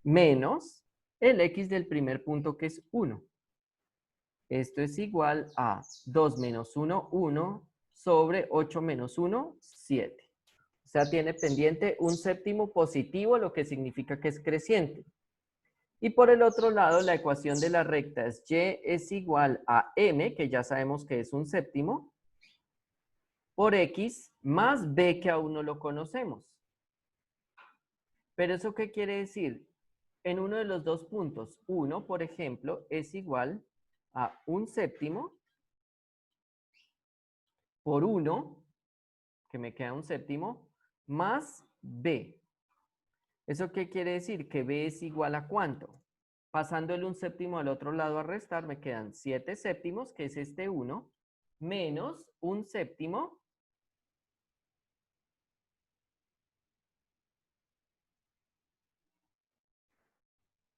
menos el x del primer punto, que es 1. Esto es igual a 2 menos 1, 1, sobre 8 menos 1, 7. O sea, tiene pendiente un séptimo positivo, lo que significa que es creciente. Y por el otro lado, la ecuación de la recta es y es igual a m, que ya sabemos que es un séptimo, por x más b, que aún no lo conocemos. ¿Pero eso qué quiere decir? En uno de los dos puntos, 1, por ejemplo, es igual a un séptimo por 1, que me queda un séptimo, más b. ¿Eso qué quiere decir? Que b es igual a ¿cuánto? Pasándole un séptimo al otro lado a restar, me quedan 7 séptimos, que es este 1, menos un séptimo,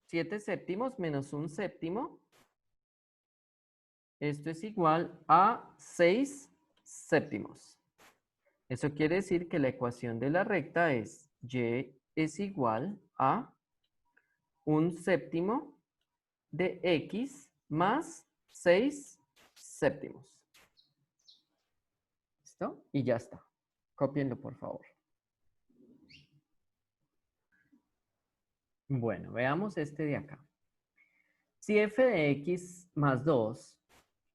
siete séptimos menos un séptimo. Esto es igual a 6 séptimos. Eso quiere decir que la ecuación de la recta es y es igual a un séptimo de x más 6 séptimos. ¿Listo? Y ya está. Cópienlo, por favor. Bueno, veamos este de acá. Si f de x más 2,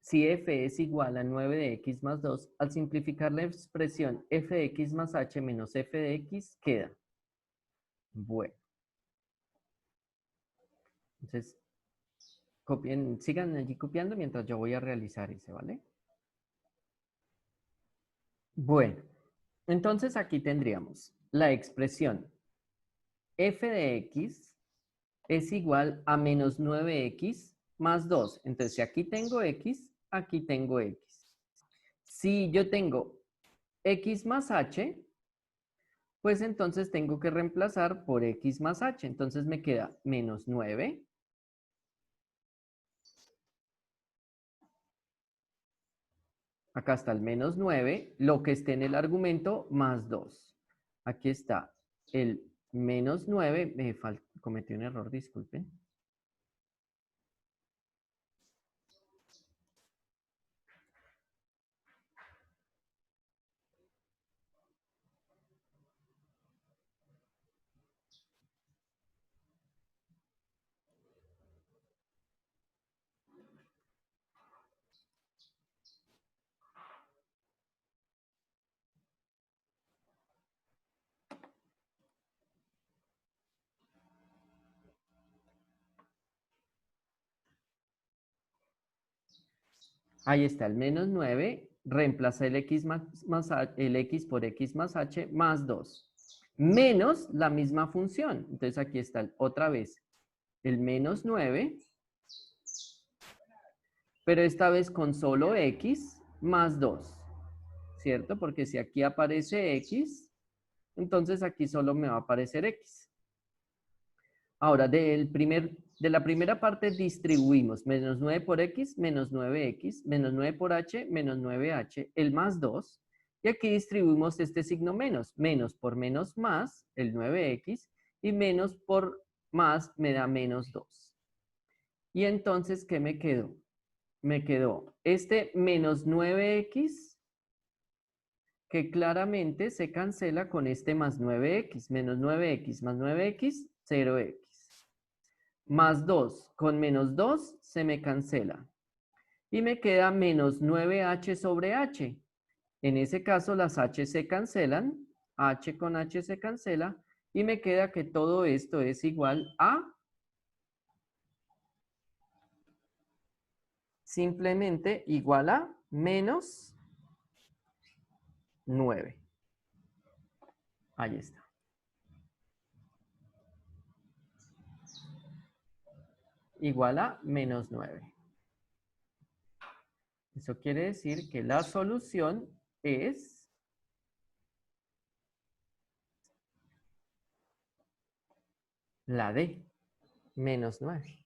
si f es igual a 9 de x más 2, al simplificar la expresión f de x más h menos f de x, queda. Bueno. Entonces, copien, sigan allí copiando mientras yo voy a realizar ese, ¿vale? Bueno, entonces aquí tendríamos la expresión f de x es igual a menos 9x más 2. Entonces, si aquí tengo x, aquí tengo x. Si yo tengo x más h, pues entonces tengo que reemplazar por x más h. Entonces me queda menos 9. Acá está el menos 9, lo que esté en el argumento, más 2. Aquí está el menos 9. Cometí un error, disculpen. Ahí está el menos 9. Reemplaza el x, el x por x más h más 2. Menos la misma función. Entonces aquí está otra vez el menos 9. Pero esta vez con solo x más 2. ¿Cierto? Porque si aquí aparece x, entonces aquí solo me va a aparecer x. Ahora, de la primera parte distribuimos menos 9 por x, menos 9x, menos 9 por h, menos 9h, el más 2. Y aquí distribuimos este signo menos. Menos por menos más, el 9x, y menos por más me da menos 2. Y entonces, ¿qué me quedó? Me quedó este menos 9x, que claramente se cancela con este más 9x. Menos 9x más 9x, 0x. Más 2 con menos 2 se me cancela. Y me queda menos 9h sobre h. En ese caso las h se cancelan. H con h se cancela. Y me queda que todo esto es igual a simplemente igual a menos 9. Ahí está. Igual a menos 9. Eso quiere decir que la solución es la D, menos 9.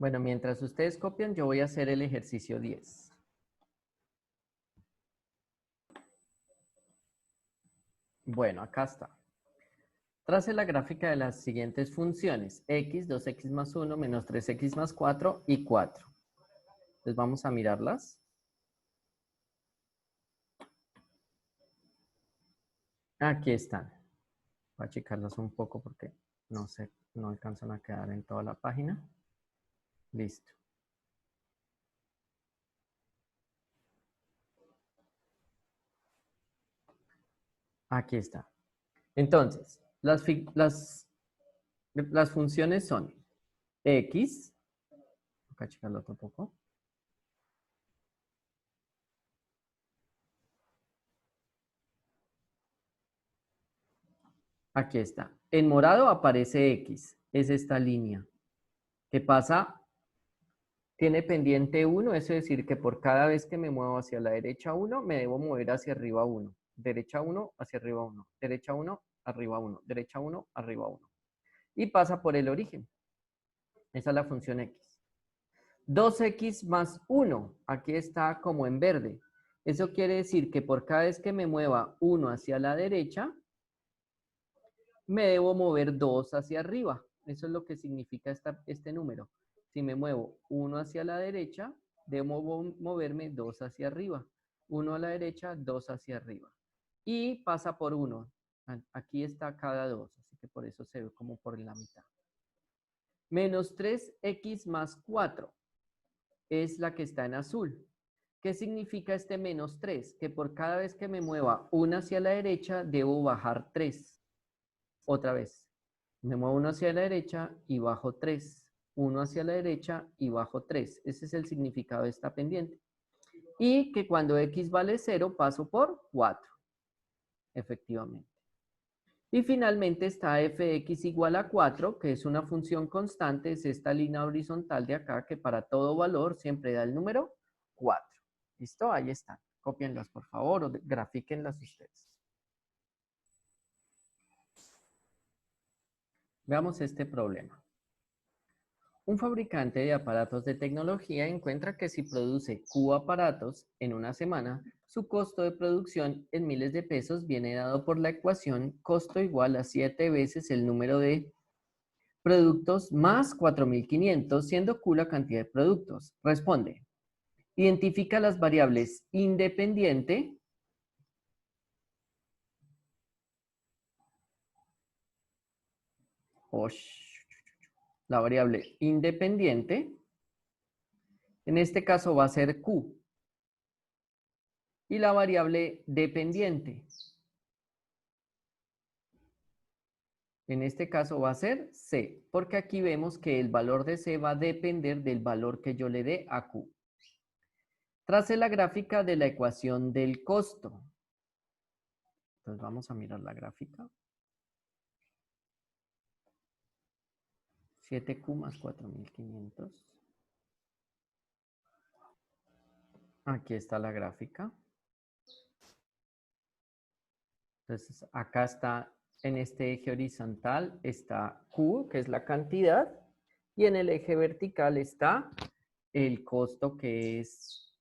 Bueno, mientras ustedes copian, yo voy a hacer el ejercicio 10. Bueno, acá está. Trace la gráfica de las siguientes funciones. X, 2x más 1, menos 3x más 4 y 4. Entonces vamos a mirarlas. Aquí están. Voy a achicarlas un poco porque no alcanzan a quedar en toda la página. Listo. Aquí está. Entonces, las funciones son X. Voy a achicarlo otro poco. Aquí está. En morado aparece X. Es esta línea. ¿Qué pasa? Tiene pendiente 1, eso es decir que por cada vez que me muevo hacia la derecha 1, me debo mover hacia arriba 1. Derecha 1, hacia arriba 1. Derecha 1, arriba 1. Derecha 1, arriba 1. Y pasa por el origen. Esa es la función X. 2X más 1. Aquí está como en verde. Eso quiere decir que por cada vez que me mueva 1 hacia la derecha, me debo mover 2 hacia arriba. Eso es lo que significa este número. Si me muevo 1 hacia la derecha, debo moverme 2 hacia arriba. 1 a la derecha, 2 hacia arriba. Y pasa por 1. Aquí está cada 2, así que por eso se ve como por la mitad. Menos 3x más 4 es la que está en azul. ¿Qué significa este menos 3? Que por cada vez que me mueva 1 hacia la derecha, debo bajar 3. Otra vez. Me muevo 1 hacia la derecha y bajo 3. 1 hacia la derecha y bajo 3. Ese es el significado de esta pendiente. Y que cuando x vale 0, paso por 4. Efectivamente. Y finalmente está fx igual a 4, que es una función constante, es esta línea horizontal de acá, que para todo valor siempre da el número 4. ¿Listo? Ahí están. Cópienlas, por favor, o grafíquenlas ustedes. Veamos este problema. Un fabricante de aparatos de tecnología encuentra que si produce Q aparatos en una semana, su costo de producción en miles de pesos viene dado por la ecuación costo igual a 7 veces el número de productos más 4.500, siendo Q la cantidad de productos. Responde. Identifica las variables independiente, la variable independiente, en este caso va a ser Q, y la variable dependiente, en este caso va a ser C, porque aquí vemos que el valor de C va a depender del valor que yo le dé a Q. Trace la gráfica de la ecuación del costo. Entonces vamos a mirar la gráfica. 7Q más 4.500. Aquí está la gráfica. Entonces, acá está, en este eje horizontal está Q, que es la cantidad, y en el eje vertical está el costo, que es,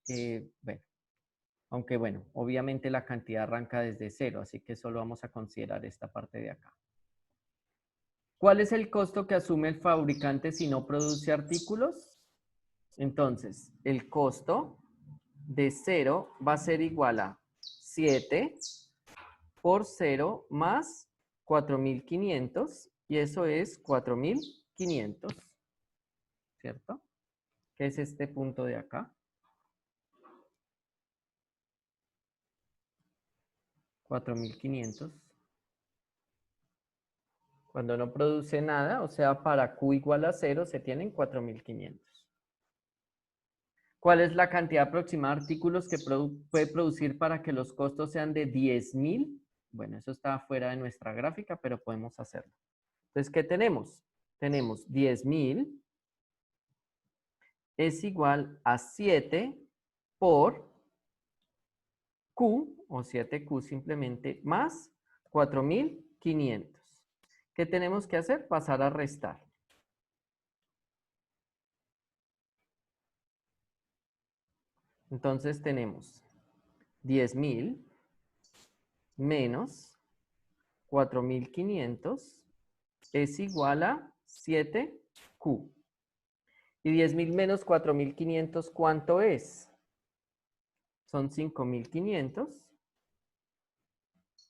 bueno, aunque bueno, obviamente la cantidad arranca desde 0, así que solo vamos a considerar esta parte de acá. ¿Cuál es el costo que asume el fabricante si no produce artículos? Entonces, el costo de 0 va a ser igual a 7 por 0 más 4.500, y eso es 4.500, ¿cierto? ¿Qué es este punto de acá? 4.500. Cuando no produce nada, o sea, para Q igual a 0, se tienen 4.500. ¿Cuál es la cantidad aproximada de artículos que puede producir para que los costos sean de 10.000? Bueno, eso está fuera de nuestra gráfica, pero podemos hacerlo. Entonces, ¿qué tenemos? Tenemos 10.000 es igual a 7 por Q, o 7Q simplemente, más 4.500. ¿Qué tenemos que hacer? Pasar a restar. Entonces tenemos 10.000 menos 4.500 es igual a 7Q. Y 10.000 menos 4.500, ¿cuánto es? Son 5.500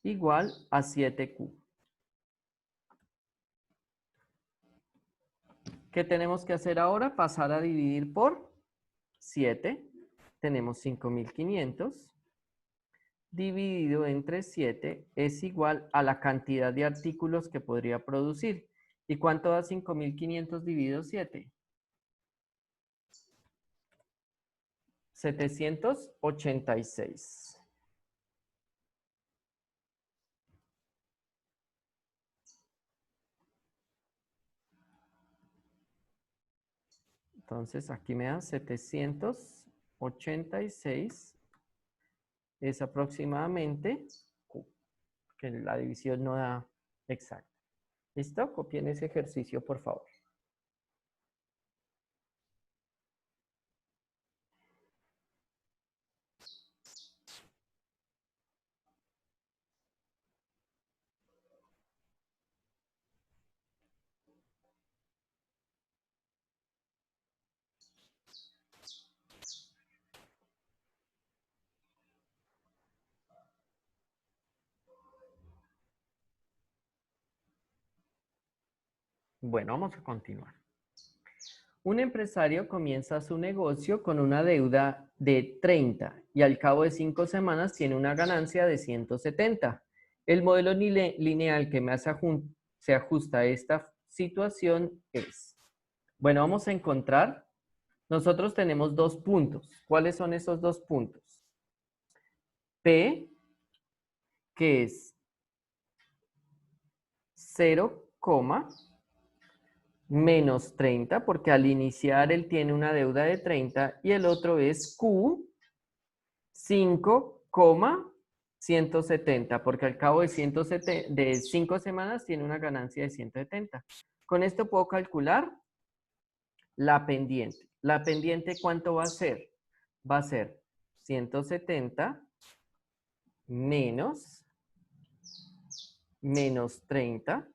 igual a 7Q. ¿Qué tenemos que hacer ahora? Pasar a dividir por 7. Tenemos 5.500 dividido entre 7 es igual a la cantidad de artículos que podría producir. ¿Y cuánto da 5.500 dividido 7? 786. Entonces aquí me da 786 es aproximadamente Q, que la división no da exacta. ¿Listo? Copien ese ejercicio, por favor. Bueno, vamos a continuar. Un empresario comienza su negocio con una deuda de 30 y al cabo de 5 semanas tiene una ganancia de 170. El modelo lineal que se ajusta a esta situación es, bueno, vamos a encontrar, nosotros tenemos 2 puntos. ¿Cuáles son esos 2 puntos? P, que es 0, menos 30, porque al iniciar él tiene una deuda de 30, y el otro es Q, 5,170, porque al cabo de 5 semanas tiene una ganancia de 170. Con esto puedo calcular la pendiente. ¿La pendiente cuánto va a ser? Va a ser 170 menos 30.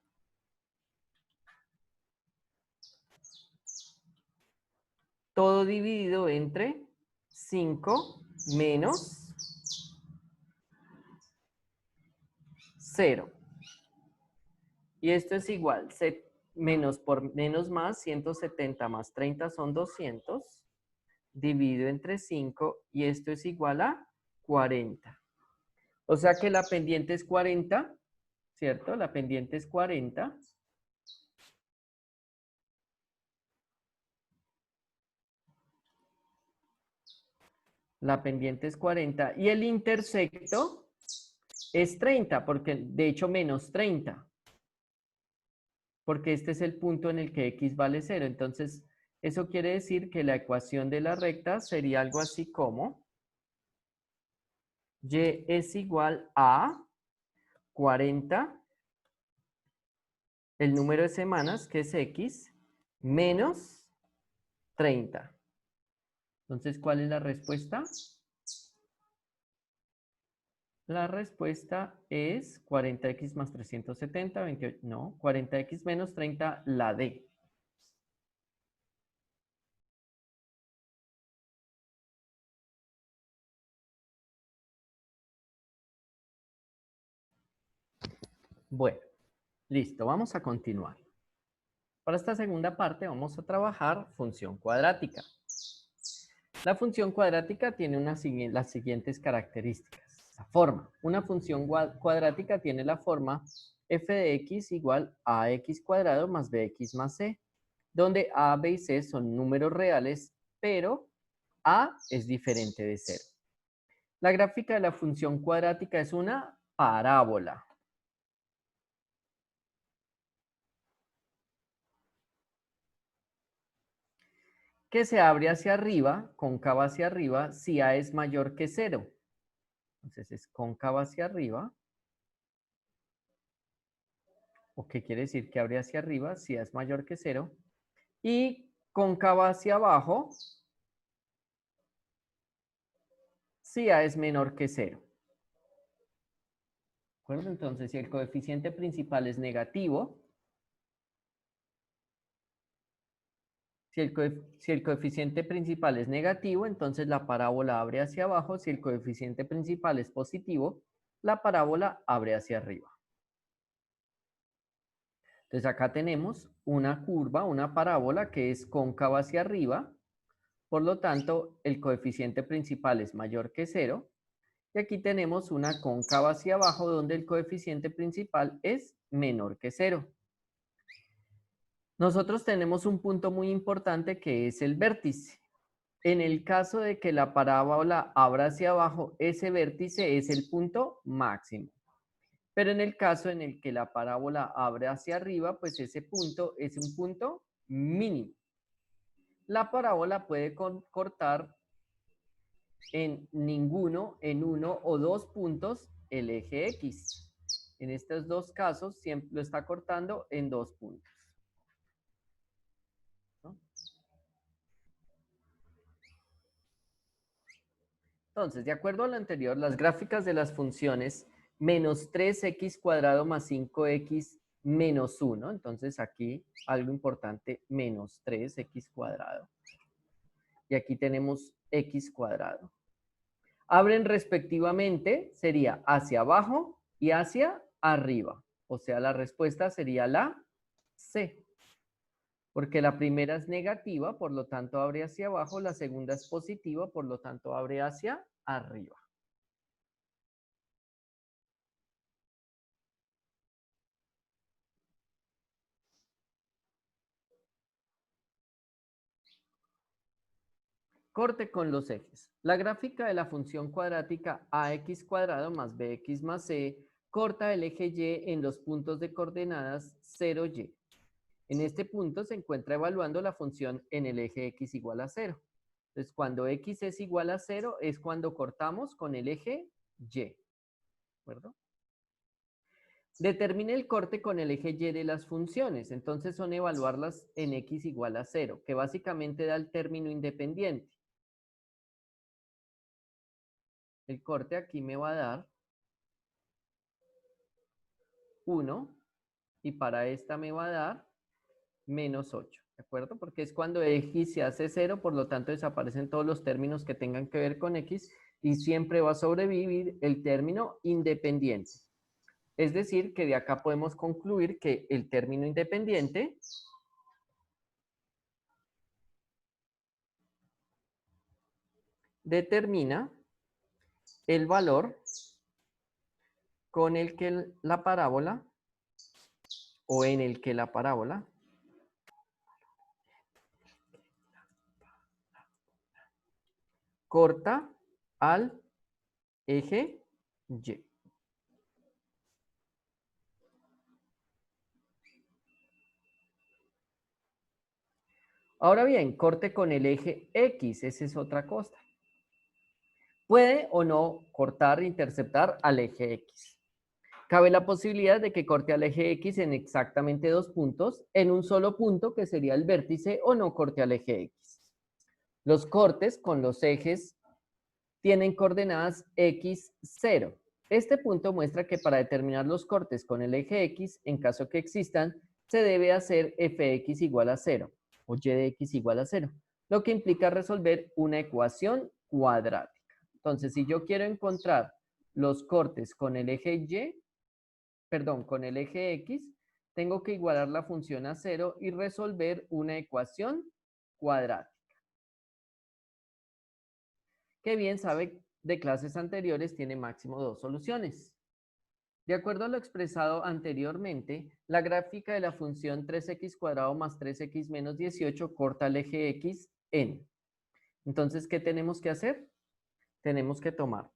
Todo dividido entre 5 menos 0. Y esto es igual, menos por menos más, 170 más 30 son 200, dividido entre 5, y esto es igual a 40. O sea que la pendiente es 40, ¿cierto? La pendiente es 40. La pendiente es 40 y el intersecto es 30, porque de hecho menos 30. Porque este es el punto en el que x vale 0. Entonces, eso quiere decir que la ecuación de la recta sería algo así como y es igual a 40, el número de semanas, que es x, menos 30. Entonces, ¿cuál es la respuesta? La respuesta es 40x más 370, 28, no, 40x menos 30, la D. Bueno, listo, vamos a continuar. Para esta segunda parte vamos a trabajar función cuadrática. La función cuadrática tiene las siguientes características. La forma. Una función cuadrática tiene la forma f de x igual a ax cuadrado más bx más c, donde a, b y c son números reales, pero a es diferente de 0. La gráfica de la función cuadrática es una parábola. Que se abre hacia arriba, cóncava hacia arriba, si a es mayor que 0. Entonces es cóncava hacia arriba. ¿O qué quiere decir? Que abre hacia arriba si a es mayor que 0. Y cóncava hacia abajo si A es menor que 0. ¿De acuerdo? Entonces, si el coeficiente principal es negativo, si el coeficiente principal es negativo, entonces la parábola abre hacia abajo. Si el coeficiente principal es positivo, la parábola abre hacia arriba. Entonces acá tenemos una curva, una parábola que es cóncava hacia arriba. Por lo tanto, el coeficiente principal es mayor que 0. Y aquí tenemos una cóncava hacia abajo donde el coeficiente principal es menor que 0. Nosotros tenemos un punto muy importante que es el vértice. En el caso de que la parábola abra hacia abajo, ese vértice es el punto máximo. Pero en el caso en el que la parábola abre hacia arriba, pues ese punto es un punto mínimo. La parábola puede cortar en ninguno, en uno o dos puntos el eje X. En estos dos casos siempre lo está cortando en 2 puntos. ¿No? Entonces, de acuerdo a lo anterior, las gráficas de las funciones menos 3x cuadrado más 5x menos 1. Entonces aquí algo importante, menos 3x cuadrado. Y aquí tenemos x cuadrado. Abren respectivamente, sería hacia abajo y hacia arriba. O sea, la respuesta sería la C. Porque la primera es negativa, por lo tanto abre hacia abajo. La segunda es positiva, por lo tanto abre hacia arriba. Corte con los ejes. La gráfica de la función cuadrática ax cuadrado más bx más c corta el eje y en los puntos de coordenadas 0y. En este punto se encuentra evaluando la función en el eje x igual a 0. Entonces, cuando x es igual a 0 es cuando cortamos con el eje y. ¿De acuerdo? Determine el corte con el eje y de las funciones. Entonces son evaluarlas en x igual a 0, que básicamente da el término independiente. El corte aquí me va a dar 1 y para esta me va a dar menos 8, ¿de acuerdo? Porque es cuando x se hace 0, por lo tanto desaparecen todos los términos que tengan que ver con x y siempre va a sobrevivir el término independiente. Es decir, que de acá podemos concluir que el término independiente determina el valor con el que la parábola o en el que la parábola corta al eje Y. Ahora bien, corte con el eje X, esa es otra cosa. Puede o no cortar, interceptar al eje X. Cabe la posibilidad de que corte al eje X en exactamente 2 puntos, en un solo punto que sería el vértice, o no corte al eje X. Los cortes con los ejes tienen coordenadas X, 0. Este punto muestra que para determinar los cortes con el eje X, en caso que existan, se debe hacer fx igual a 0 o y de x igual a 0, lo que implica resolver una ecuación cuadrática. Entonces, si yo quiero encontrar los cortes con el eje Y, perdón, con el eje X, tengo que igualar la función a 0 y resolver una ecuación cuadrática. Que bien sabe de clases anteriores tiene máximo 2 soluciones. De acuerdo a lo expresado anteriormente, la gráfica de la función 3x cuadrado más 3x menos 18 corta el eje x en. Entonces, ¿qué tenemos que hacer? Tenemos que tomar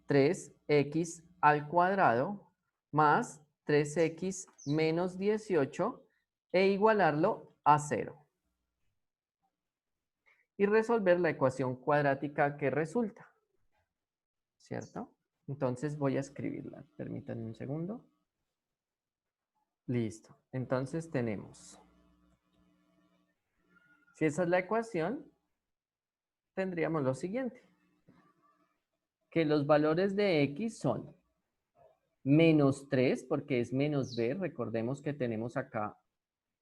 3x al cuadrado más 3x menos 18 e igualarlo a 0. Y resolver la ecuación cuadrática que resulta. ¿Cierto? Entonces voy a escribirla. Permítanme un segundo. Listo. Entonces tenemos. Si esa es la ecuación, tendríamos lo siguiente. Que los valores de x son menos 3, porque es menos b. Recordemos que tenemos acá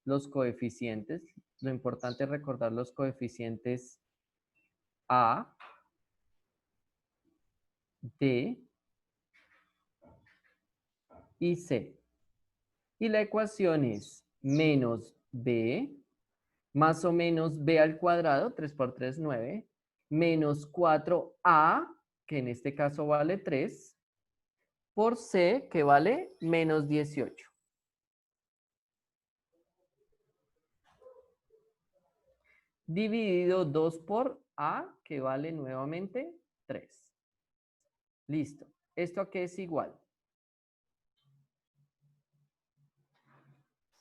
los coeficientes. Lo importante es recordar los coeficientes a, d y c. Y la ecuación es menos b más o menos b al cuadrado, 3 por 3, 9, menos 4a, que en este caso vale 3, por c, que vale menos 18. Dividido 2 por a, que vale nuevamente 3. Listo. ¿Esto a qué es igual?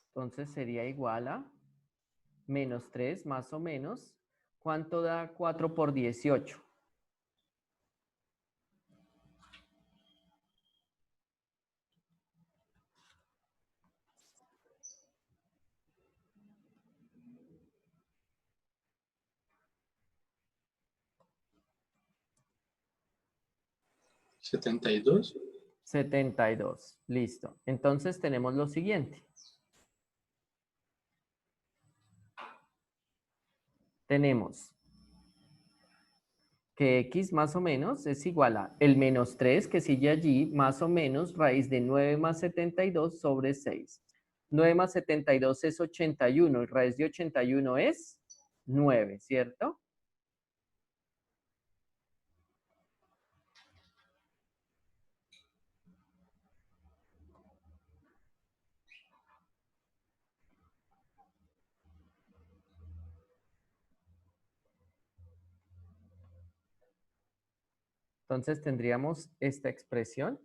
Entonces sería igual a menos 3 más o menos. ¿Cuánto da 4 por 18? ¿72? 72. Listo. Entonces tenemos lo siguiente. Tenemos que x más o menos es igual a el menos 3 que sigue allí, más o menos raíz de 9 más 72 sobre 6. 9 más 72 es 81 y raíz de 81 es 9, ¿cierto? Entonces tendríamos esta expresión.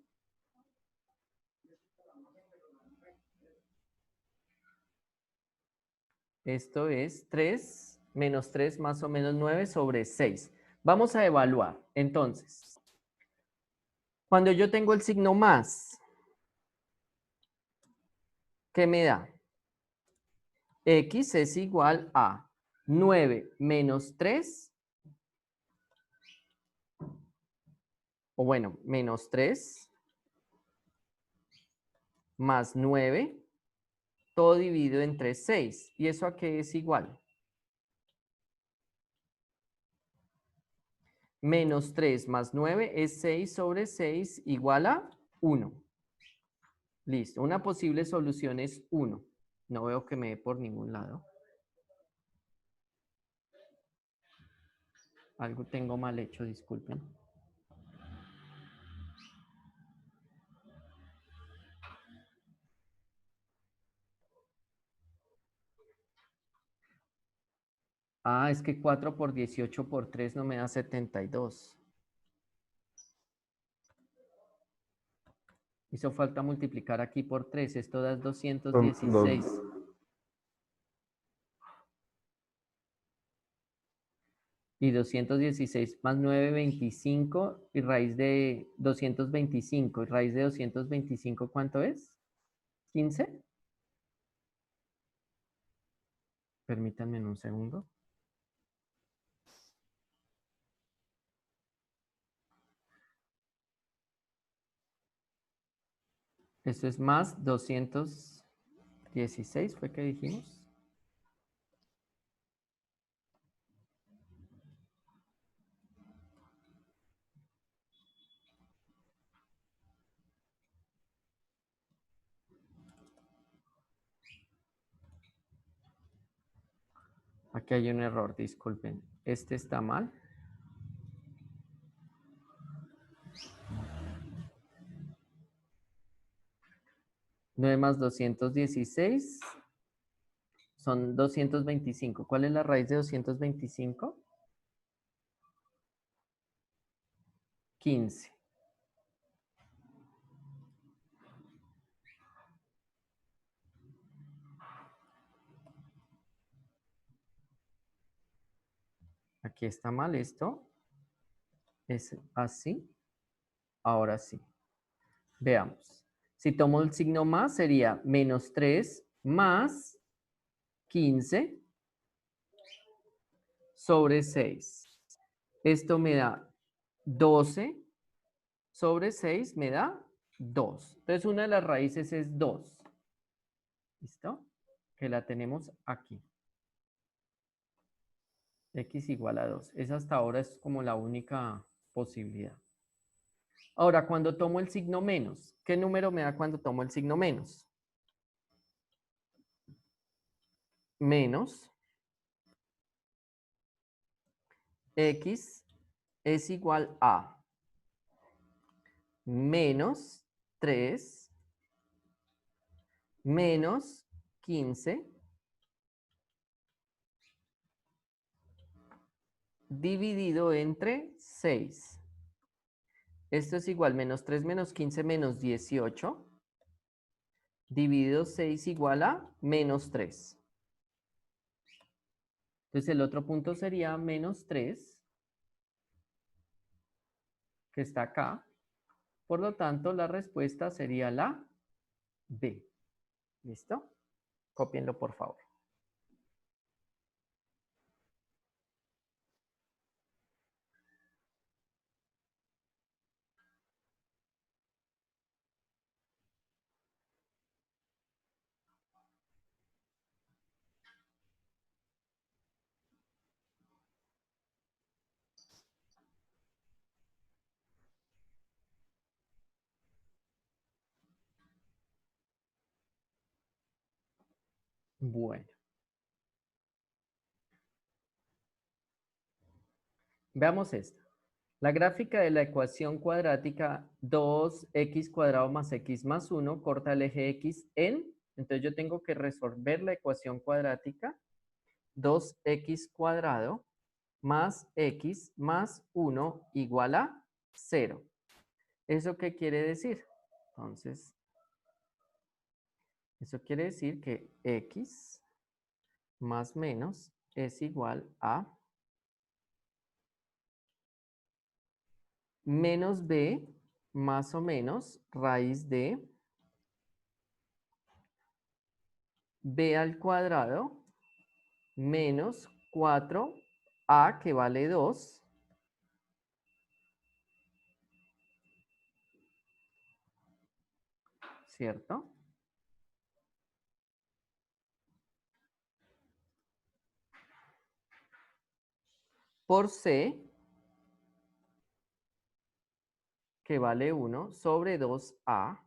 Esto es 3 menos 3 más o menos 9 sobre 6. Vamos a evaluar. Entonces, cuando yo tengo el signo más, ¿qué me da? X es igual a 9 menos 3, o bueno, menos 3 más 9, todo dividido entre 6. ¿Y eso a qué es igual? Menos 3 más 9 es 6 sobre 6 igual a 1. Listo. Una posible solución es 1. No veo que me dé por ningún lado. Algo tengo mal hecho, disculpen. Ah, es que 4 por 18 por 3 no me da 72. Hizo falta multiplicar aquí por 3. Esto da 216. Y 216 más 9, 25. Y raíz de 225. ¿Y raíz de 225 cuánto es? ¿15? Permítanme un segundo. Esto es más 216, ¿fue que dijimos? Aquí hay un error, disculpen. Este está mal. Nueve más 216 son 225. ¿Cuál es la raíz de 225? 15. Aquí está mal esto. Es así. Ahora sí. Veamos. Si tomo el signo más, sería menos 3 más 15 sobre 6. Esto me da 12 sobre 6 me da 2. Entonces, una de las raíces es 2. ¿Listo? Que la tenemos aquí. X igual a 2. Esa hasta ahora es como la única posibilidad. Ahora, cuando tomo el signo menos, ¿qué número me da cuando tomo el signo menos? Menos X es igual a menos 3 menos 15 dividido entre 6. Esto es igual menos 3 menos 15 menos 18 dividido 6 igual a menos 3. Entonces el otro punto sería menos 3, que está acá. Por lo tanto, la respuesta sería la B. ¿Listo? Cópienlo, por favor. Bueno. Veamos esta. La gráfica de la ecuación cuadrática 2x cuadrado más x más 1 corta el eje x en... Entonces yo tengo que resolver la ecuación cuadrática 2x cuadrado más x más 1 igual a 0. ¿Eso qué quiere decir? Entonces, eso quiere decir que x más menos es igual a menos b más o menos raíz de b al cuadrado menos 4a que vale 2 ¿cierto? Por c que vale 1 sobre 2a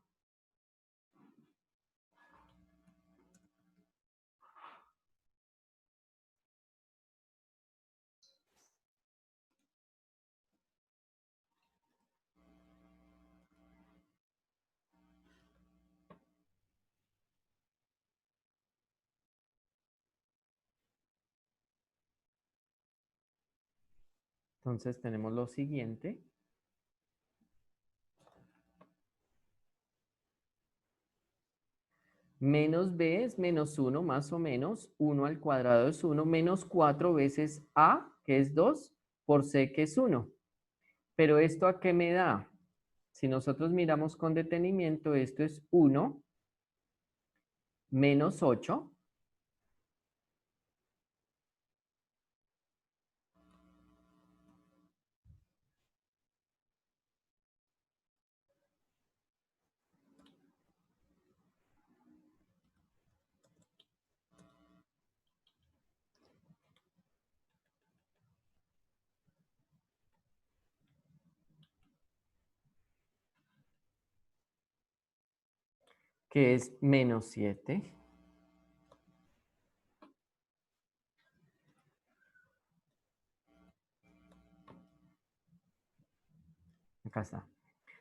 Entonces tenemos lo siguiente. Menos b es menos 1 más o menos. 1 al cuadrado es 1 menos 4 veces a, que es 2, por c, que es 1. Pero ¿esto a qué me da? Si nosotros miramos con detenimiento, esto es 1 menos 8. Que es menos 7. Acá está.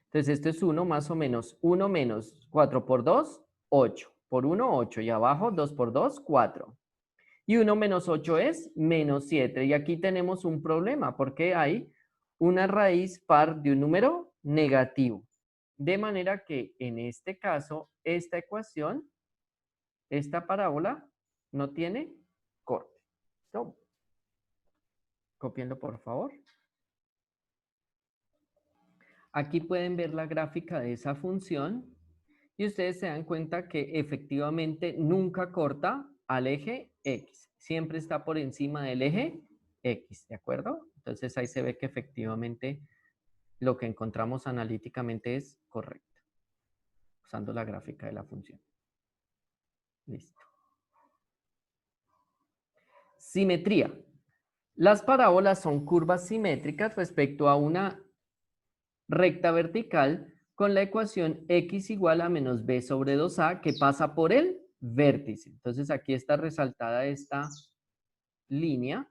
Entonces esto es 1 más o menos 1 menos 4 por 2, 8. Por 1, 8. Y abajo 2 por 2, 4. Y 1 menos 8 es menos 7. Y aquí tenemos un problema porque hay una raíz par de un número negativo. De manera que en este caso, esta ecuación, esta parábola, no tiene corte. ¿Listo? Cópienlo, por favor. Aquí pueden ver la gráfica de esa función y ustedes se dan cuenta que efectivamente nunca corta al eje X. Siempre está por encima del eje X, ¿de acuerdo? Entonces ahí se ve que efectivamente lo que encontramos analíticamente es correcto, usando la gráfica de la función. Listo. Simetría. Las parábolas son curvas simétricas respecto a una recta vertical con la ecuación x igual a menos b sobre 2a que pasa por el vértice. Entonces aquí está resaltada esta línea.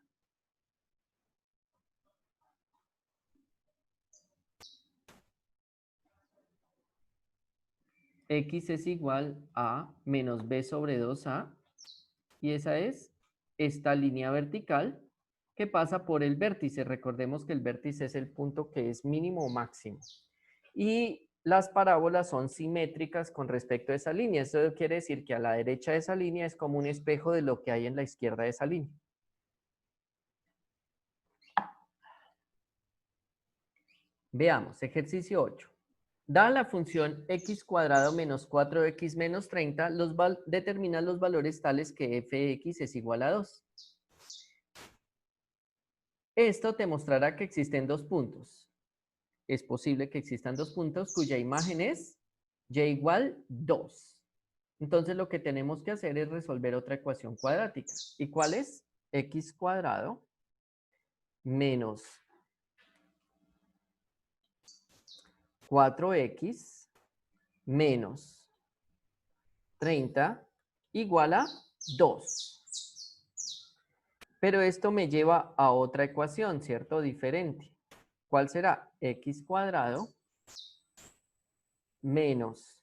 X es igual a menos b sobre 2a y esa es esta línea vertical que pasa por el vértice. Recordemos que el vértice es el punto que es mínimo o máximo. Y las parábolas son simétricas con respecto a esa línea. Esto quiere decir que a la derecha de esa línea es como un espejo de lo que hay en la izquierda de esa línea. Veamos, ejercicio 8. Dada la función x cuadrado menos 4x menos 30, determina los valores tales que f de x es igual a 2. Esto te mostrará que existen dos puntos. Es posible que existan dos puntos cuya imagen es y igual 2. Entonces lo que tenemos que hacer es resolver otra ecuación cuadrática. ¿Y cuál es? X cuadrado menos 4x menos 30 igual a 2. Pero esto me lleva a otra ecuación, ¿cierto? Diferente. ¿Cuál será? X cuadrado menos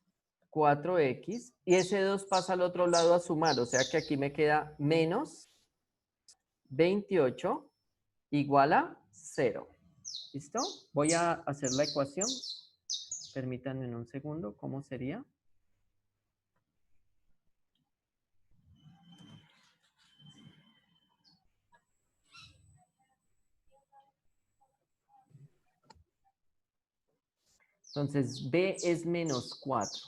4x. Y ese 2 pasa al otro lado a sumar. O sea que aquí me queda menos 28 igual a 0. ¿Listo? Voy a hacer la ecuación. Permítanme un segundo. ¿Cómo sería? Entonces, b es menos 4.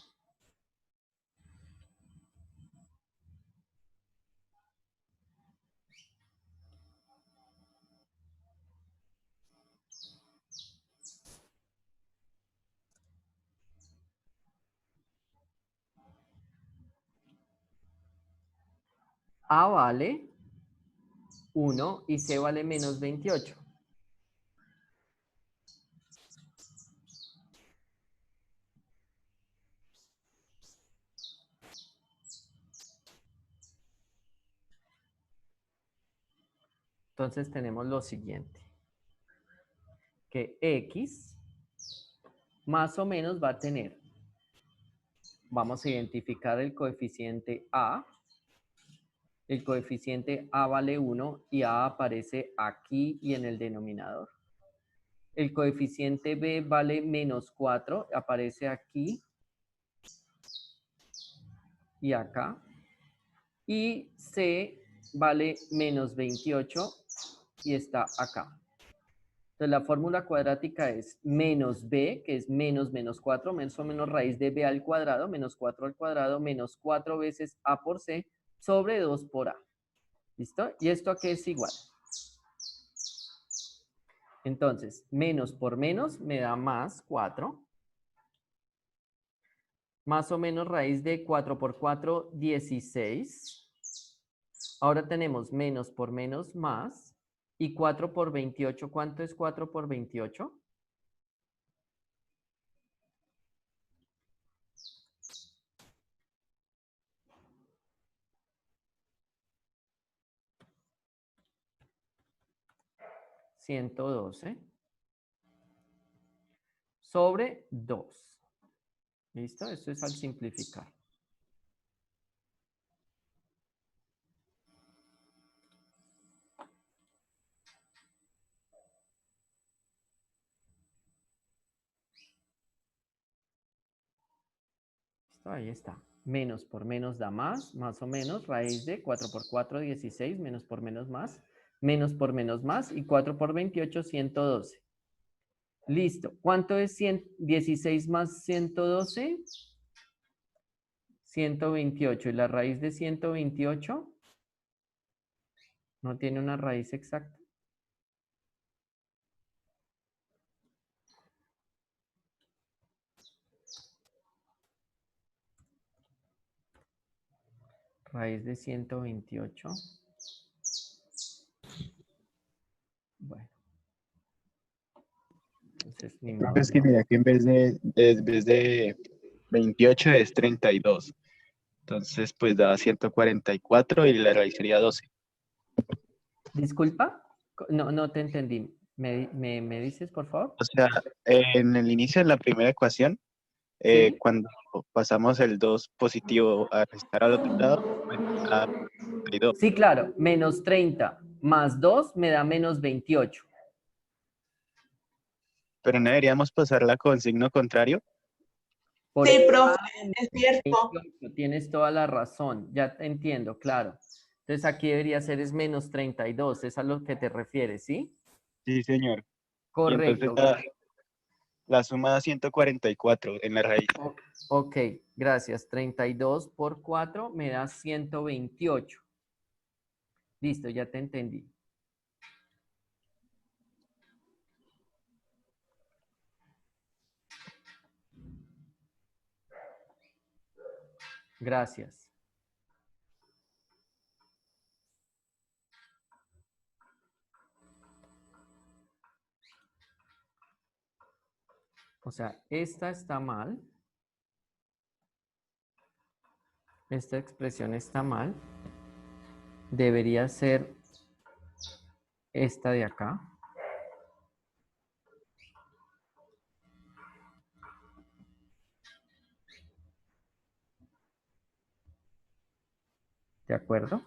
A vale 1 y C vale menos 28. Entonces tenemos lo siguiente, que X más o menos va a tener, vamos a identificar el coeficiente A. El coeficiente A vale 1 y A aparece aquí y en el denominador. El coeficiente B vale menos 4, aparece aquí y acá. Y C vale menos 28 y está acá. Entonces la fórmula cuadrática es menos B, que es menos 4, menos o menos raíz de B al cuadrado, menos 4 al cuadrado, menos 4 veces A por C, sobre 2 por A. ¿Listo? ¿Y esto a qué es igual? Entonces, menos por menos me da más 4. Más o menos raíz de 4 por 4, 16. Ahora tenemos menos por menos más. Y 4 por 28, ¿cuánto es 4 por 28? $112 sobre 2. ¿Listo? Esto es al simplificar. ¿Listo? Ahí está. Menos por menos da más o menos, raíz de 4 por 4, 16, menos por menos más, y 4 por 28, 112. Listo. ¿Cuánto es 16 más 112? 128. ¿Y la raíz de 128? ¿No tiene una raíz exacta? Raíz de 128. Bueno. Entonces, ni modo. Es que mira que en vez de 28 es 32. Entonces, pues da 144 y la raíz sería 12. Disculpa, no te entendí. ¿Me dices, por favor? O sea, en el inicio de la primera ecuación, Sí. cuando pasamos el 2 positivo a restar al otro lado, pues da 32. Sí, claro. Menos 30 más 2 me da menos 28. Pero no deberíamos pasarla con signo contrario. Por Sí, eso, profe, es cierto. 28, tienes toda la razón. Ya te entiendo, claro. Entonces aquí debería ser es menos 32. Es a lo que te refieres, ¿sí? Sí, señor. Y entonces Correcto. la suma da 144 en la raíz. Ok, gracias. 32 por 4 me da 128. Listo, ya te entendí. Gracias. O sea, esta está mal. Esta expresión está mal. Debería ser esta de acá. ¿De acuerdo?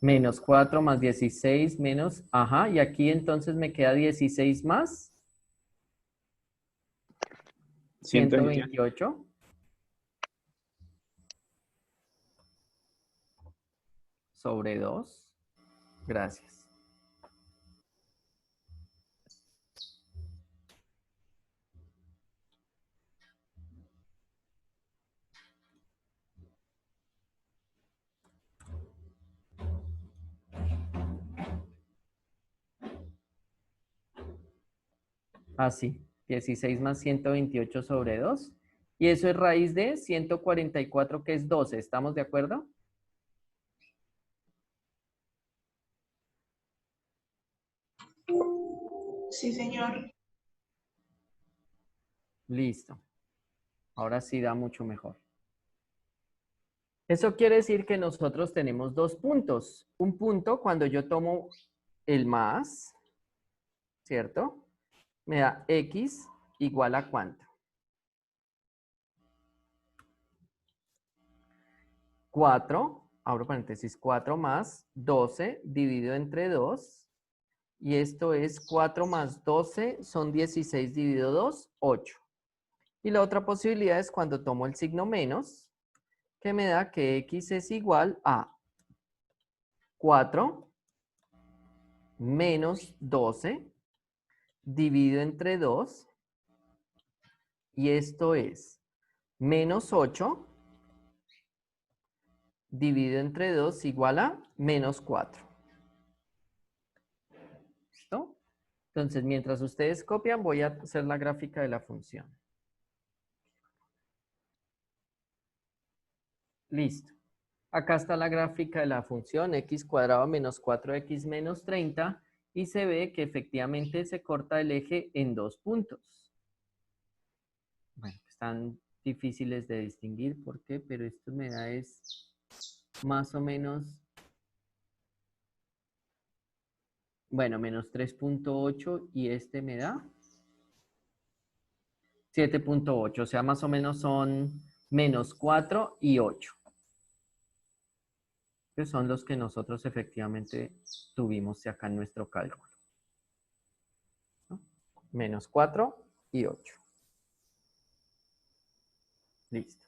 Menos 4 más 16 menos, ajá, y aquí entonces me queda 16 más 128 sobre 2. Gracias. Así, 16 más 128 sobre 2. Y eso es raíz de 144, que es 12. ¿Estamos de acuerdo? Sí, señor. Listo. Ahora sí da mucho mejor. Eso quiere decir que nosotros tenemos dos puntos. Un punto cuando yo tomo el más, ¿cierto? Me da x igual a ¿cuánto? 4, abro paréntesis, 4 más 12 dividido entre 2. Y esto es 4 más 12 son 16 dividido 2, 8. Y la otra posibilidad es cuando tomo el signo menos, que me da que x es igual a 4 menos 12 dividido entre 2. Y esto es menos 8 dividido entre 2 igual a menos 4. ¿Listo? Entonces, mientras ustedes copian, voy a hacer la gráfica de la función. Listo. Acá está la gráfica de la función x cuadrado menos 4x menos 30 y se ve que efectivamente se corta el eje en dos puntos. Bueno, están difíciles de distinguir, ¿por qué? Pero esto me da es más o menos, bueno, menos 3.8 y este me da 7.8, o sea, más o menos son menos 4 y 8. Que son los que nosotros efectivamente tuvimos acá en nuestro cálculo, ¿no? Menos 4 y 8. Listo.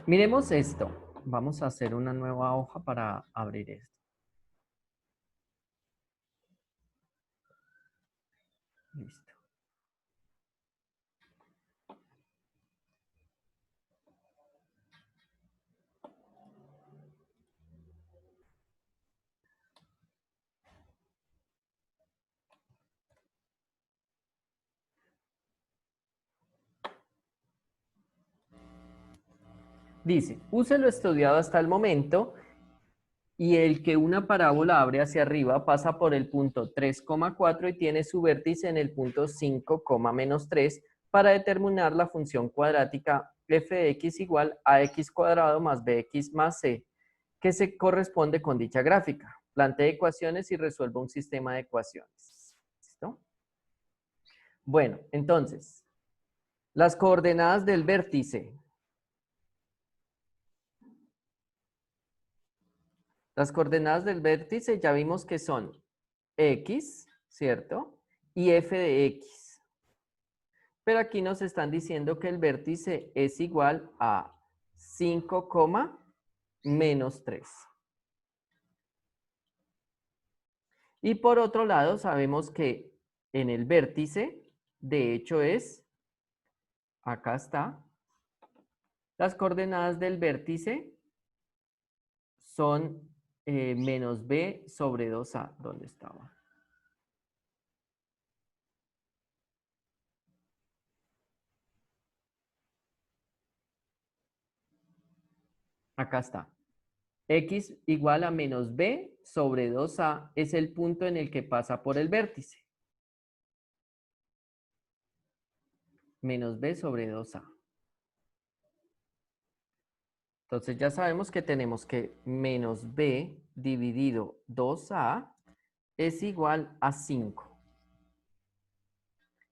Miremos esto. Vamos a hacer una nueva hoja para abrir esto. Listo. Dice, use lo estudiado hasta el momento y el que una parábola abre hacia arriba pasa por el punto 3,4 y tiene su vértice en el punto 5, -3 para determinar la función cuadrática f de x igual a x cuadrado más bx más c, que se corresponde con dicha gráfica. Plantee ecuaciones y resuelva un sistema de ecuaciones. ¿Listo? Bueno, entonces, las coordenadas del vértice. Las coordenadas del vértice ya vimos que son x, ¿cierto? Y f de x. Pero aquí nos están diciendo que el vértice es igual a 5, -3. Y por otro lado, sabemos que en el vértice, de hecho es, acá está, las coordenadas del vértice son menos b sobre 2a. ¿Dónde estaba? Acá está. X igual a menos b sobre 2a es el punto en el que pasa por el vértice. Menos b sobre 2a. Entonces ya sabemos que tenemos que menos b dividido 2a es igual a 5.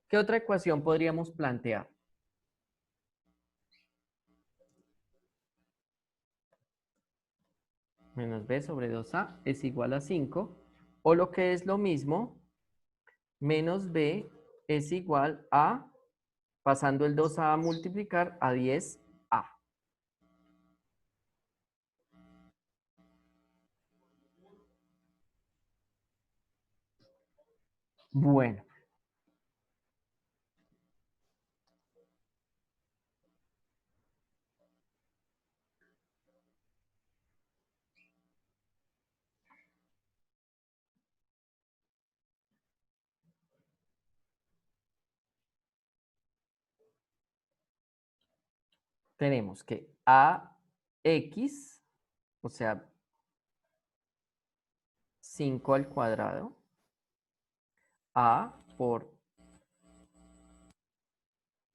¿Qué otra ecuación podríamos plantear? Menos b sobre 2a es igual a 5. O lo que es lo mismo, menos b es igual a, pasando el 2a a multiplicar, a 10a. Bueno. Tenemos que ax, o sea, 5 al cuadrado, a por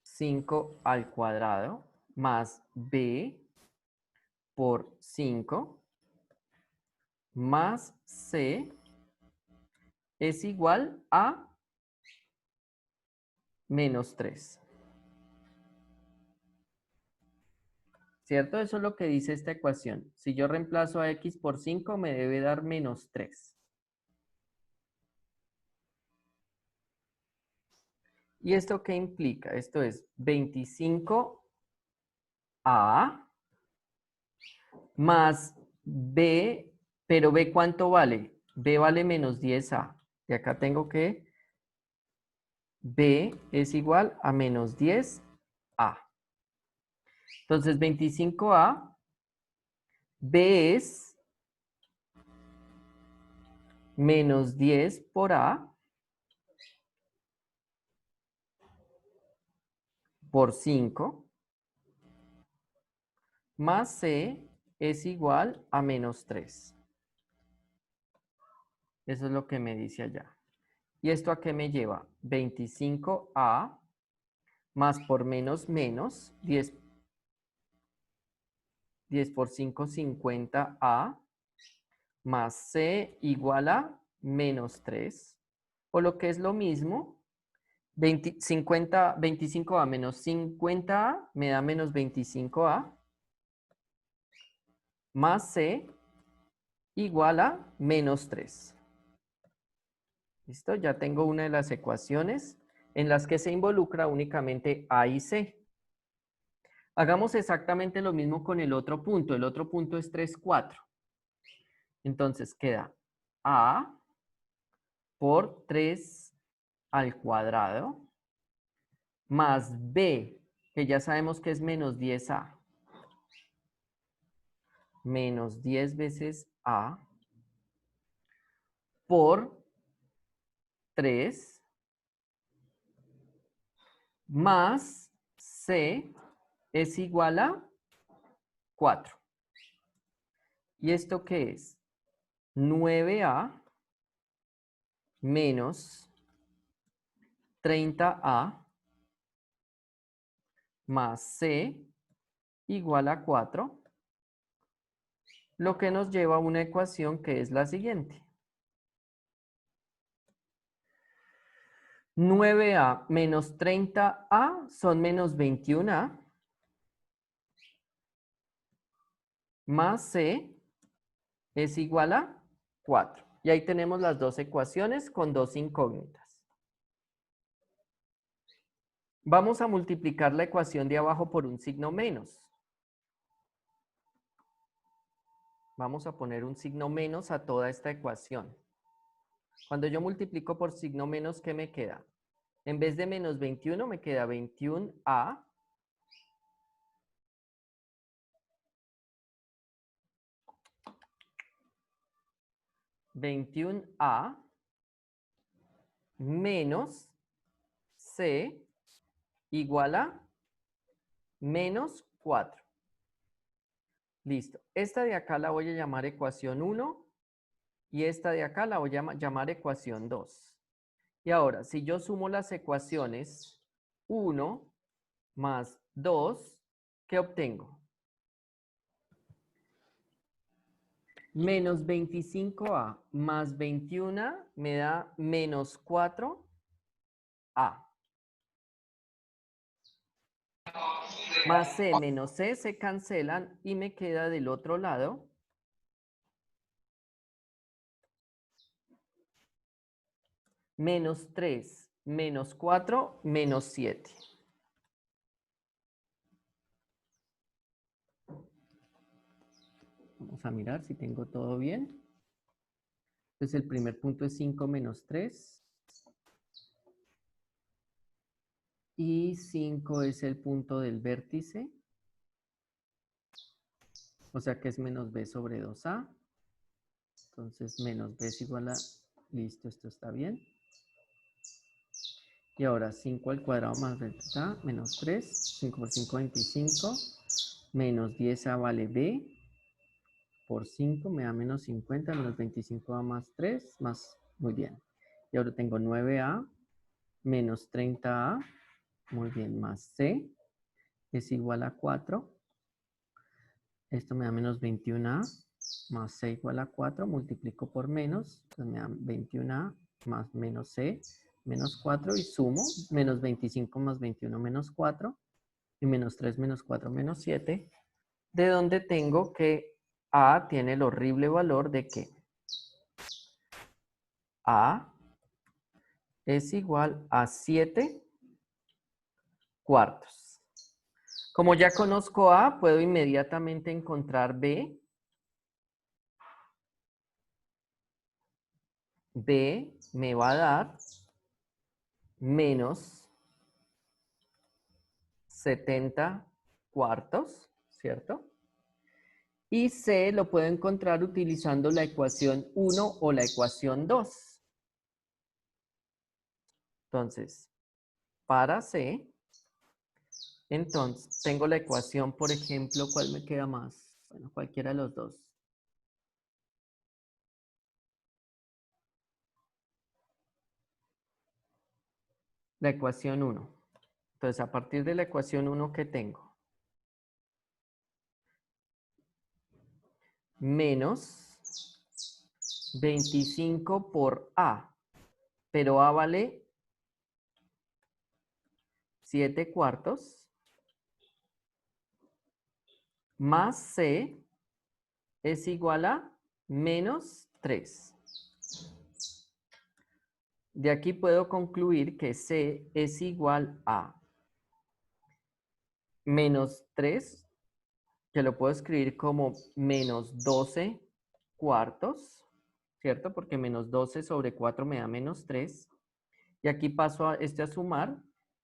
5 al cuadrado, más b por 5, más c es igual a menos 3. ¿Cierto? Eso es lo que dice esta ecuación. Si yo reemplazo a x por 5, me debe dar menos 3. ¿Y esto qué implica? Esto es 25a más b, pero b ¿cuánto vale? B vale menos 10a. Y acá tengo que b es igual a menos 10a. Entonces 25a, b es menos 10 por a por 5 más c es igual a menos 3. Eso es lo que me dice allá. ¿Y esto a qué me lleva? 25a más por menos menos, 10 por 5, 50a, más c igual a menos 3. O lo que es lo mismo, 25a menos 50a me da menos 25a, más c igual a menos 3. ¿Listo? Ya tengo una de las ecuaciones en las que se involucra únicamente a y c. Hagamos exactamente lo mismo con el otro punto. El otro punto es 3, 4. Entonces queda a por 3 al cuadrado más b, que ya sabemos que es menos 10a. Menos 10 veces a por 3 más c es igual a 4. ¿Y esto qué es? 9A menos 30A más C igual a 4, lo que nos lleva a una ecuación que es la siguiente. 9A menos 30A son menos 21A más C es igual a 4. Y ahí tenemos las dos ecuaciones con dos incógnitas. Vamos a multiplicar la ecuación de abajo por un signo menos. Vamos a poner un signo menos a toda esta ecuación. Cuando yo multiplico por signo menos, ¿qué me queda? En vez de menos 21, me queda 21A menos C igual a menos 4. Listo. Esta de acá la voy a llamar ecuación 1 y esta de acá la voy a llamar ecuación 2. Y ahora, si yo sumo las ecuaciones 1 más 2, ¿qué obtengo? Menos 25A más 21 me da menos 4A. Más C menos C se cancelan y me queda del otro lado menos 3, menos 4, menos 7. Vamos a mirar si tengo todo bien. Entonces el primer punto es 5 menos 3. Y 5 es el punto del vértice. O sea que es menos b sobre 2a. Entonces menos b es igual a... Listo, esto está bien. Y ahora 5 al cuadrado más 20a menos 3. 5 por 5, 25. Menos 10a vale b. Por 5 me da menos 50. Menos 25a más 3. Más... Muy bien. Y ahora tengo 9a menos 30a. Muy bien, más c es igual a 4. Esto me da menos 21a más c igual a 4. Multiplico por menos. Entonces me da 21a más menos c menos 4. Y sumo. Menos 25 más 21 menos 4. Y menos 3 menos 4 menos 7. De donde tengo que a tiene el horrible valor de que a es igual a 7 cuartos. Como ya conozco A, puedo inmediatamente encontrar B. B me va a dar menos 70 cuartos, ¿cierto? Y C lo puedo encontrar utilizando la ecuación 1 o la ecuación 2. Entonces, para C, entonces tengo la ecuación, por ejemplo, ¿cuál me queda más? Bueno, cualquiera de los dos. La ecuación 1. Entonces, a partir de la ecuación 1 que tengo, menos 25 por A, pero A vale 7 cuartos, más C es igual a menos 3. De aquí puedo concluir que C es igual a menos 3, que lo puedo escribir como menos 12 cuartos, ¿cierto? Porque menos 12 sobre 4 me da menos 3. Y aquí paso a sumar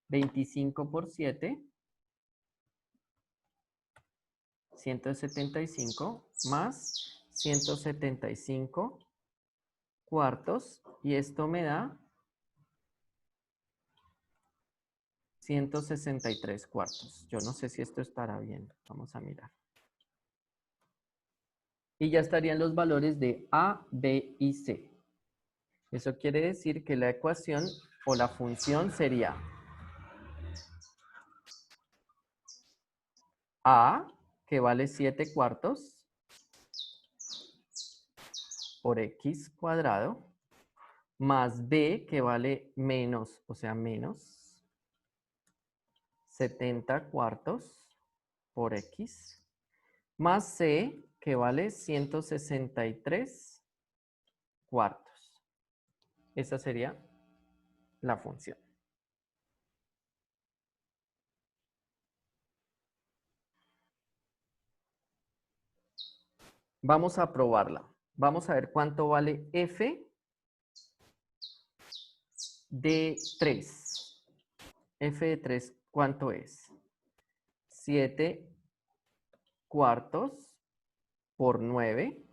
25 por 7, 175, más 175 cuartos. Y esto me da 163 cuartos. Yo no sé si esto estará bien. Vamos a mirar. Y ya estarían los valores de A, B y C. Eso quiere decir que la ecuación o la función sería A, que vale 7 cuartos, por x cuadrado, más b, que vale menos, o sea, menos 70 cuartos por x, más c, que vale 163 cuartos. Esa sería la función. Vamos a probarla. Vamos a ver cuánto vale f de 3. F de 3, ¿cuánto es? 7 cuartos por 9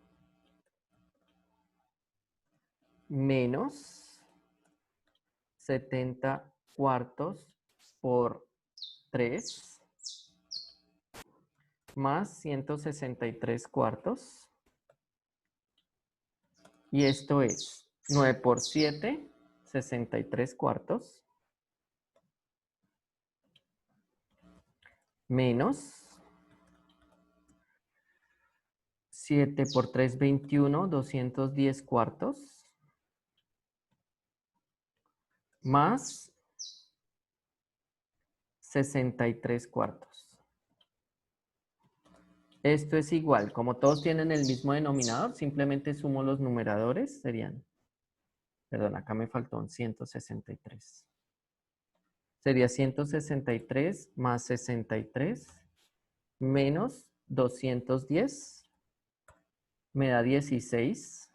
menos 70 cuartos por 3 más 163 cuartos. Y esto es 9 por 7, 63 cuartos. Menos 7 por 3, 21, 210 cuartos. Más 63 cuartos. Esto es igual, como todos tienen el mismo denominador, simplemente sumo los numeradores, serían, perdón, acá me faltó un 163. Sería 163 más 63 menos 210, me da 16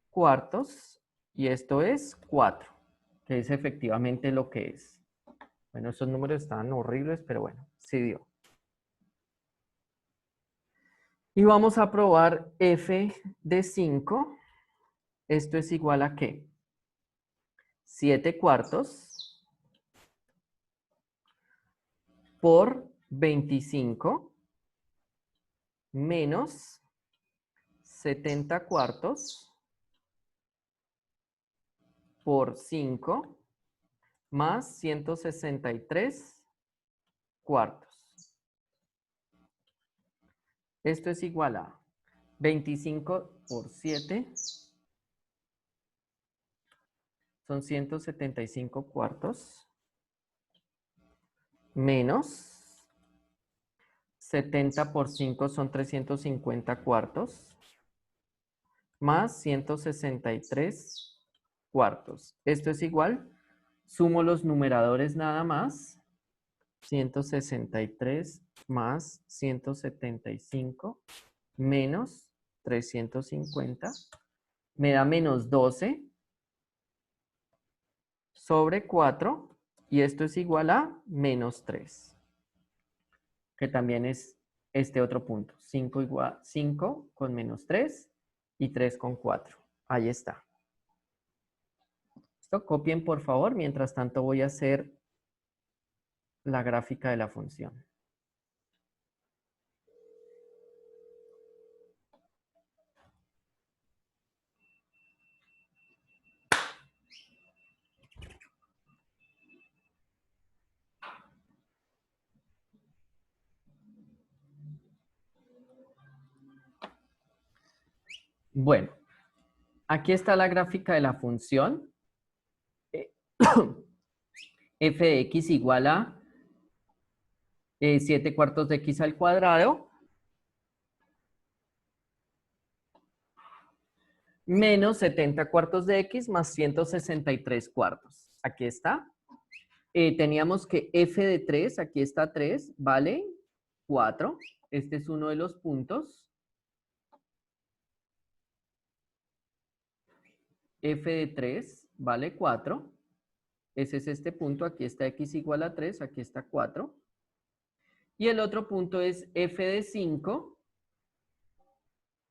cuartos, y esto es 4, que es efectivamente lo que es. Bueno, esos números estaban horribles, pero bueno, sí dio. Y vamos a probar f de 5. Esto es igual a ¿qué? 7 cuartos por 25 menos 70 cuartos por 5 más 163 cuartos. Esto es igual a 25 por 7 son 175 cuartos menos 70 por 5 son 350 cuartos más 163 cuartos. Esto es igual, sumo los numeradores nada más, 163 más 175 menos 350, me da menos 12 sobre 4, y esto es igual a menos 3, que también es este otro punto, 5 con menos 3 y 3 con 4. Ahí está. ¿Listo? Copien por favor, mientras tanto voy a hacer la gráfica de la función. Bueno, aquí está la gráfica de la función. F de x igual a 7 cuartos de x al cuadrado menos 70 cuartos de x más 163 cuartos. Aquí está. Teníamos que f de 3, aquí está 3, vale 4. Este es uno de los puntos. F de 3 vale 4. Ese es este punto. Aquí está x igual a 3, aquí está 4. Y el otro punto es f de 5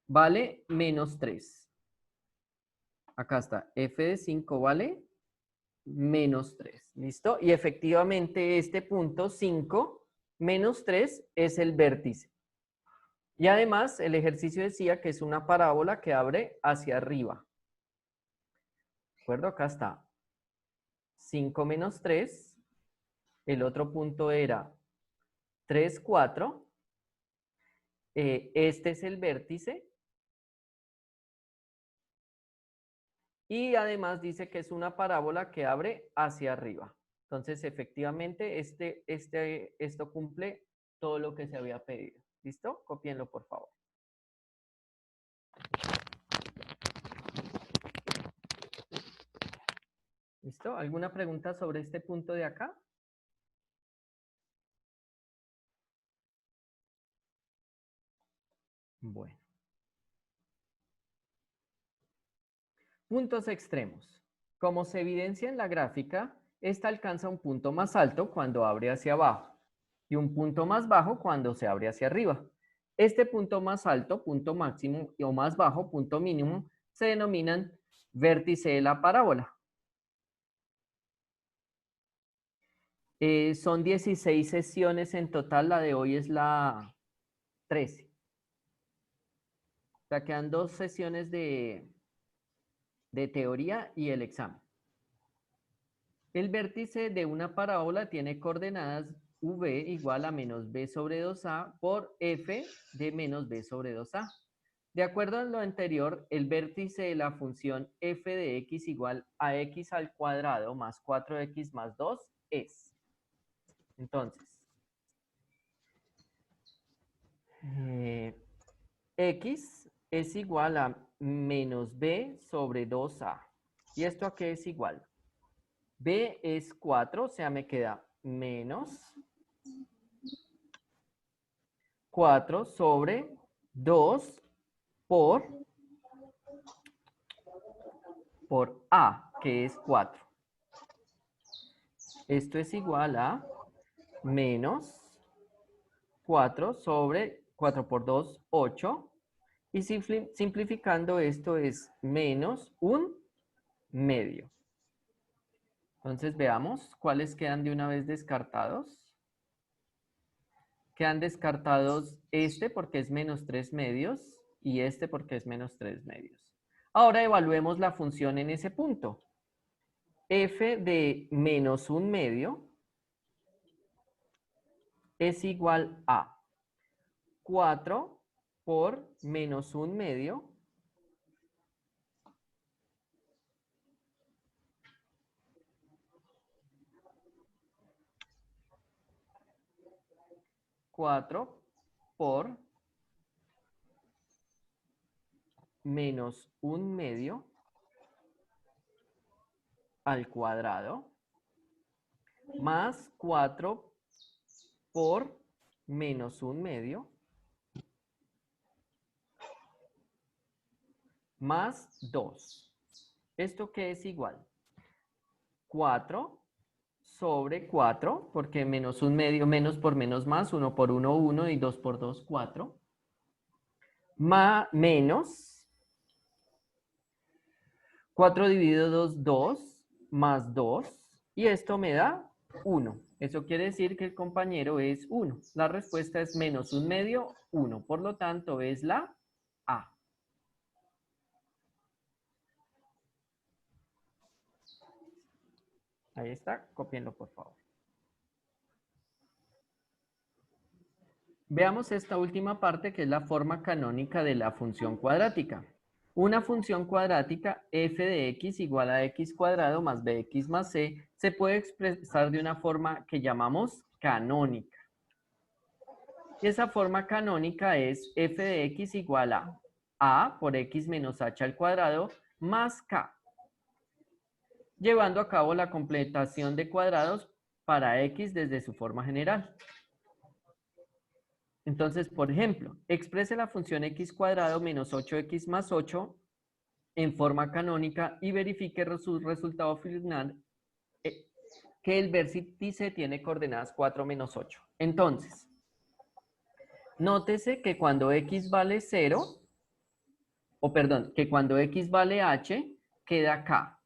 vale menos 3. Acá está, f de 5 vale menos 3. ¿Listo? Y efectivamente este punto 5 menos 3 es el vértice. Y además, el ejercicio decía que es una parábola que abre hacia arriba. ¿De acuerdo? Acá está. 5 menos 3. El otro punto era 3, 4. Este es el vértice. Y además dice que es una parábola que abre hacia arriba. Entonces, efectivamente, esto cumple todo lo que se había pedido. ¿Listo? Cópienlo, por favor. ¿Listo? ¿Alguna pregunta sobre este punto de acá? Bueno. Puntos extremos. Como se evidencia en la gráfica, esta alcanza un punto más alto cuando abre hacia abajo y un punto más bajo cuando se abre hacia arriba. Este punto más alto, punto máximo, o más bajo, punto mínimo, se denominan vértice de la parábola. Son 16 sesiones en total, la de hoy es la 13. O sea, quedan 2 sesiones de teoría y el examen. El vértice de una parábola tiene coordenadas v igual a menos b sobre 2a por f de menos b sobre 2a. De acuerdo a lo anterior, el vértice de la función f de x igual a x al cuadrado más 4x más 2 es. Entonces, x es igual a menos b sobre 2a. ¿Y esto a qué es igual? B es 4, o sea, me queda menos 4 sobre 2 por A, que es 4. Esto es igual a menos 4 sobre 4 por 2, 8. Y simplificando esto es menos 1/2. Entonces veamos cuáles quedan de una vez descartados. Quedan descartados este porque es menos 3/2 y este porque es menos 3/2. Ahora evaluemos la función en ese punto. F de menos 1/2 es igual a 4 por menos 1/2 4 por menos 1/2 al cuadrado más 4 por menos 1/2 más 2. ¿Esto qué es igual? 4 sobre 4, porque menos 1/2, menos por menos más, 1 por 1, 1 y 2 por 2, 4. Menos 4 dividido 2, 2, más 2. Y esto me da 1. Eso quiere decir que el compañero es 1. La respuesta es menos 1/2, 1. Por lo tanto, es la A. Ahí está, cópienlo por favor. Veamos esta última parte que es la forma canónica de la función cuadrática. Una función cuadrática f de x igual a x cuadrado más bx más c se puede expresar de una forma que llamamos canónica. Y esa forma canónica es f de x igual a por x menos h al cuadrado más k, llevando a cabo la completación de cuadrados para x desde su forma general. Entonces, por ejemplo, exprese la función x cuadrado menos 8x más 8 en forma canónica y verifique su resultado final que el vértice tiene coordenadas 4 menos 8. Entonces, nótese que cuando x vale 0, que cuando x vale h, queda k.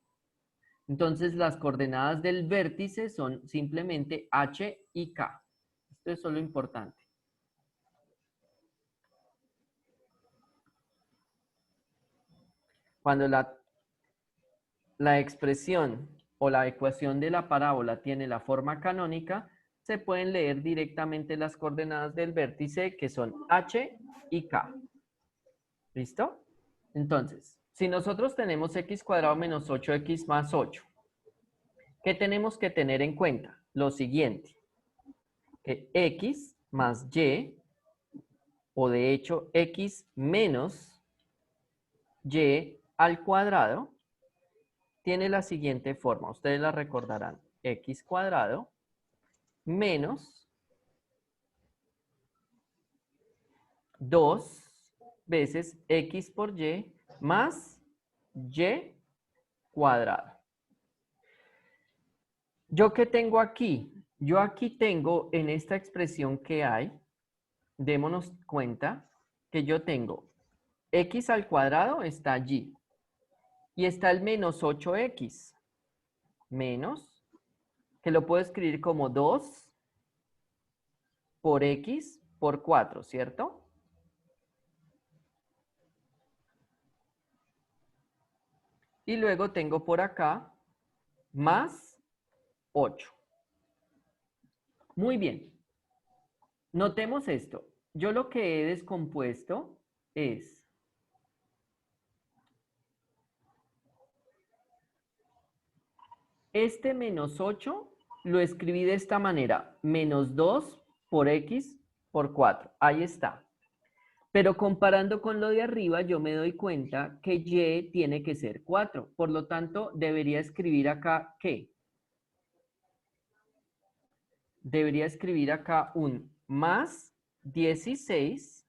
Entonces, las coordenadas del vértice son simplemente h y k. Esto es solo importante. Cuando la expresión o la ecuación de la parábola tiene la forma canónica, se pueden leer directamente las coordenadas del vértice, que son h y k. ¿Listo? Entonces, si nosotros tenemos x cuadrado menos 8x más 8, ¿qué tenemos que tener en cuenta? Lo siguiente, que x más y, o de hecho x menos y al cuadrado, tiene la siguiente forma. Ustedes la recordarán. X cuadrado menos 2 veces x por y más y cuadrado. ¿Yo qué tengo aquí? Yo aquí tengo en esta expresión que hay, démonos cuenta que yo tengo x al cuadrado está allí. Y está el menos 8x menos, que lo puedo escribir como 2 por x por 4, ¿cierto? Y luego tengo por acá más 8. Muy bien. Notemos esto. Yo lo que he descompuesto es este menos 8 lo escribí de esta manera. Menos 2 por x por 4. Ahí está. Pero comparando con lo de arriba, yo me doy cuenta que y tiene que ser 4. Por lo tanto, debería escribir acá, ¿qué? Debería escribir acá un más 16,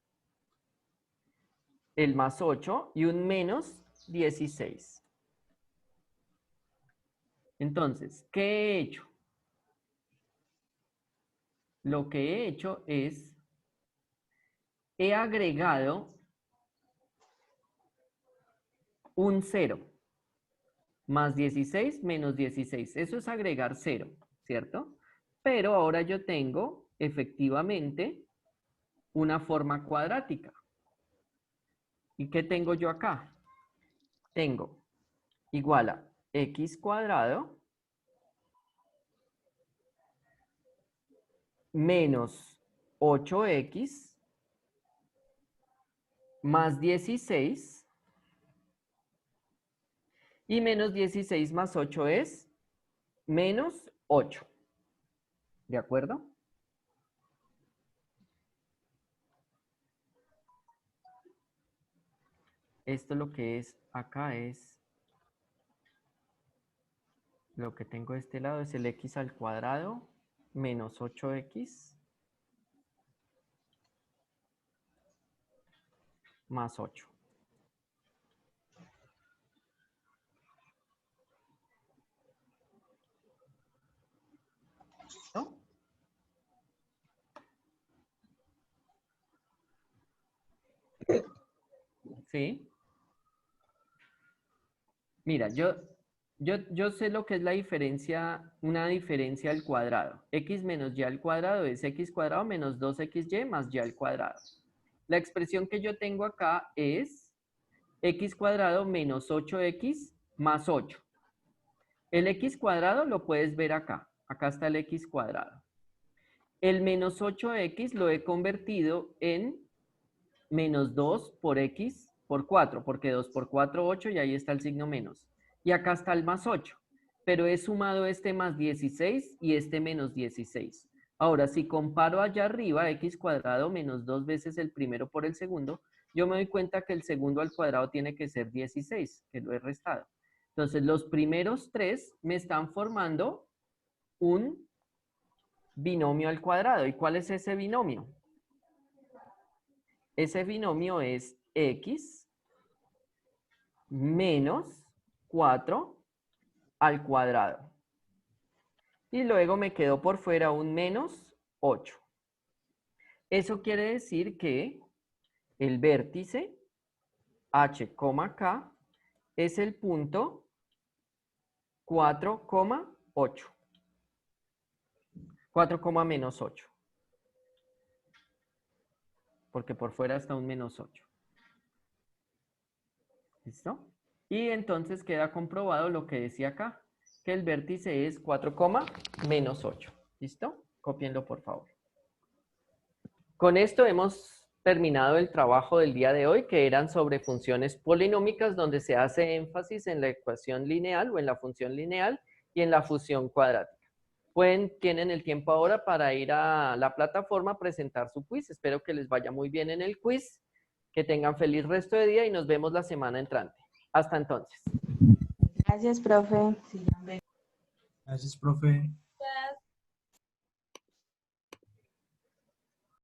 el más 8, y un menos 16. Entonces, ¿qué he hecho? Lo que he hecho es, he agregado un 0, más 16 menos 16. Eso es agregar 0, ¿cierto? Pero ahora yo tengo, efectivamente, una forma cuadrática. ¿Y qué tengo yo acá? Tengo igual a x cuadrado menos 8x más 16, y menos 16 más 8 es menos 8. ¿De acuerdo? Esto lo que es acá es, lo que tengo de este lado es el x al cuadrado menos 8x más 8. ¿No? ¿Sí? Mira, yo sé lo que es la diferencia, una diferencia al cuadrado. X menos y al cuadrado es x cuadrado menos 2xy más y al cuadrado. La expresión que yo tengo acá es x cuadrado menos 8x más 8. El x cuadrado lo puedes ver acá. Acá está el x cuadrado. El menos 8x lo he convertido en menos 2 por x por 4, porque 2 por 4, 8, y ahí está el signo menos. Y acá está el más 8, pero he sumado este más 16 y este menos 16. Ahora, si comparo allá arriba, x cuadrado menos 2 veces el primero por el segundo, yo me doy cuenta que el segundo al cuadrado tiene que ser 16, que lo he restado. Entonces, los primeros tres me están formando un binomio al cuadrado. ¿Y cuál es ese binomio? Ese binomio es x menos 4 al cuadrado. Y luego me quedó por fuera un menos 8. Eso quiere decir que el vértice h, k es el punto 4,8. 4, menos 8. Porque por fuera está un menos 8. ¿Listo? Y entonces queda comprobado lo que decía acá, que el vértice es 4, menos 8. ¿Listo? Cópienlo, por favor. Con esto hemos terminado el trabajo del día de hoy, que eran sobre funciones polinómicas, donde se hace énfasis en la ecuación lineal o en la función lineal y en la función cuadrática. Tienen el tiempo ahora para ir a la plataforma a presentar su quiz. Espero que les vaya muy bien en el quiz, que tengan feliz resto de día y nos vemos la semana entrante. Hasta entonces. Gracias, profe. Gracias, profe.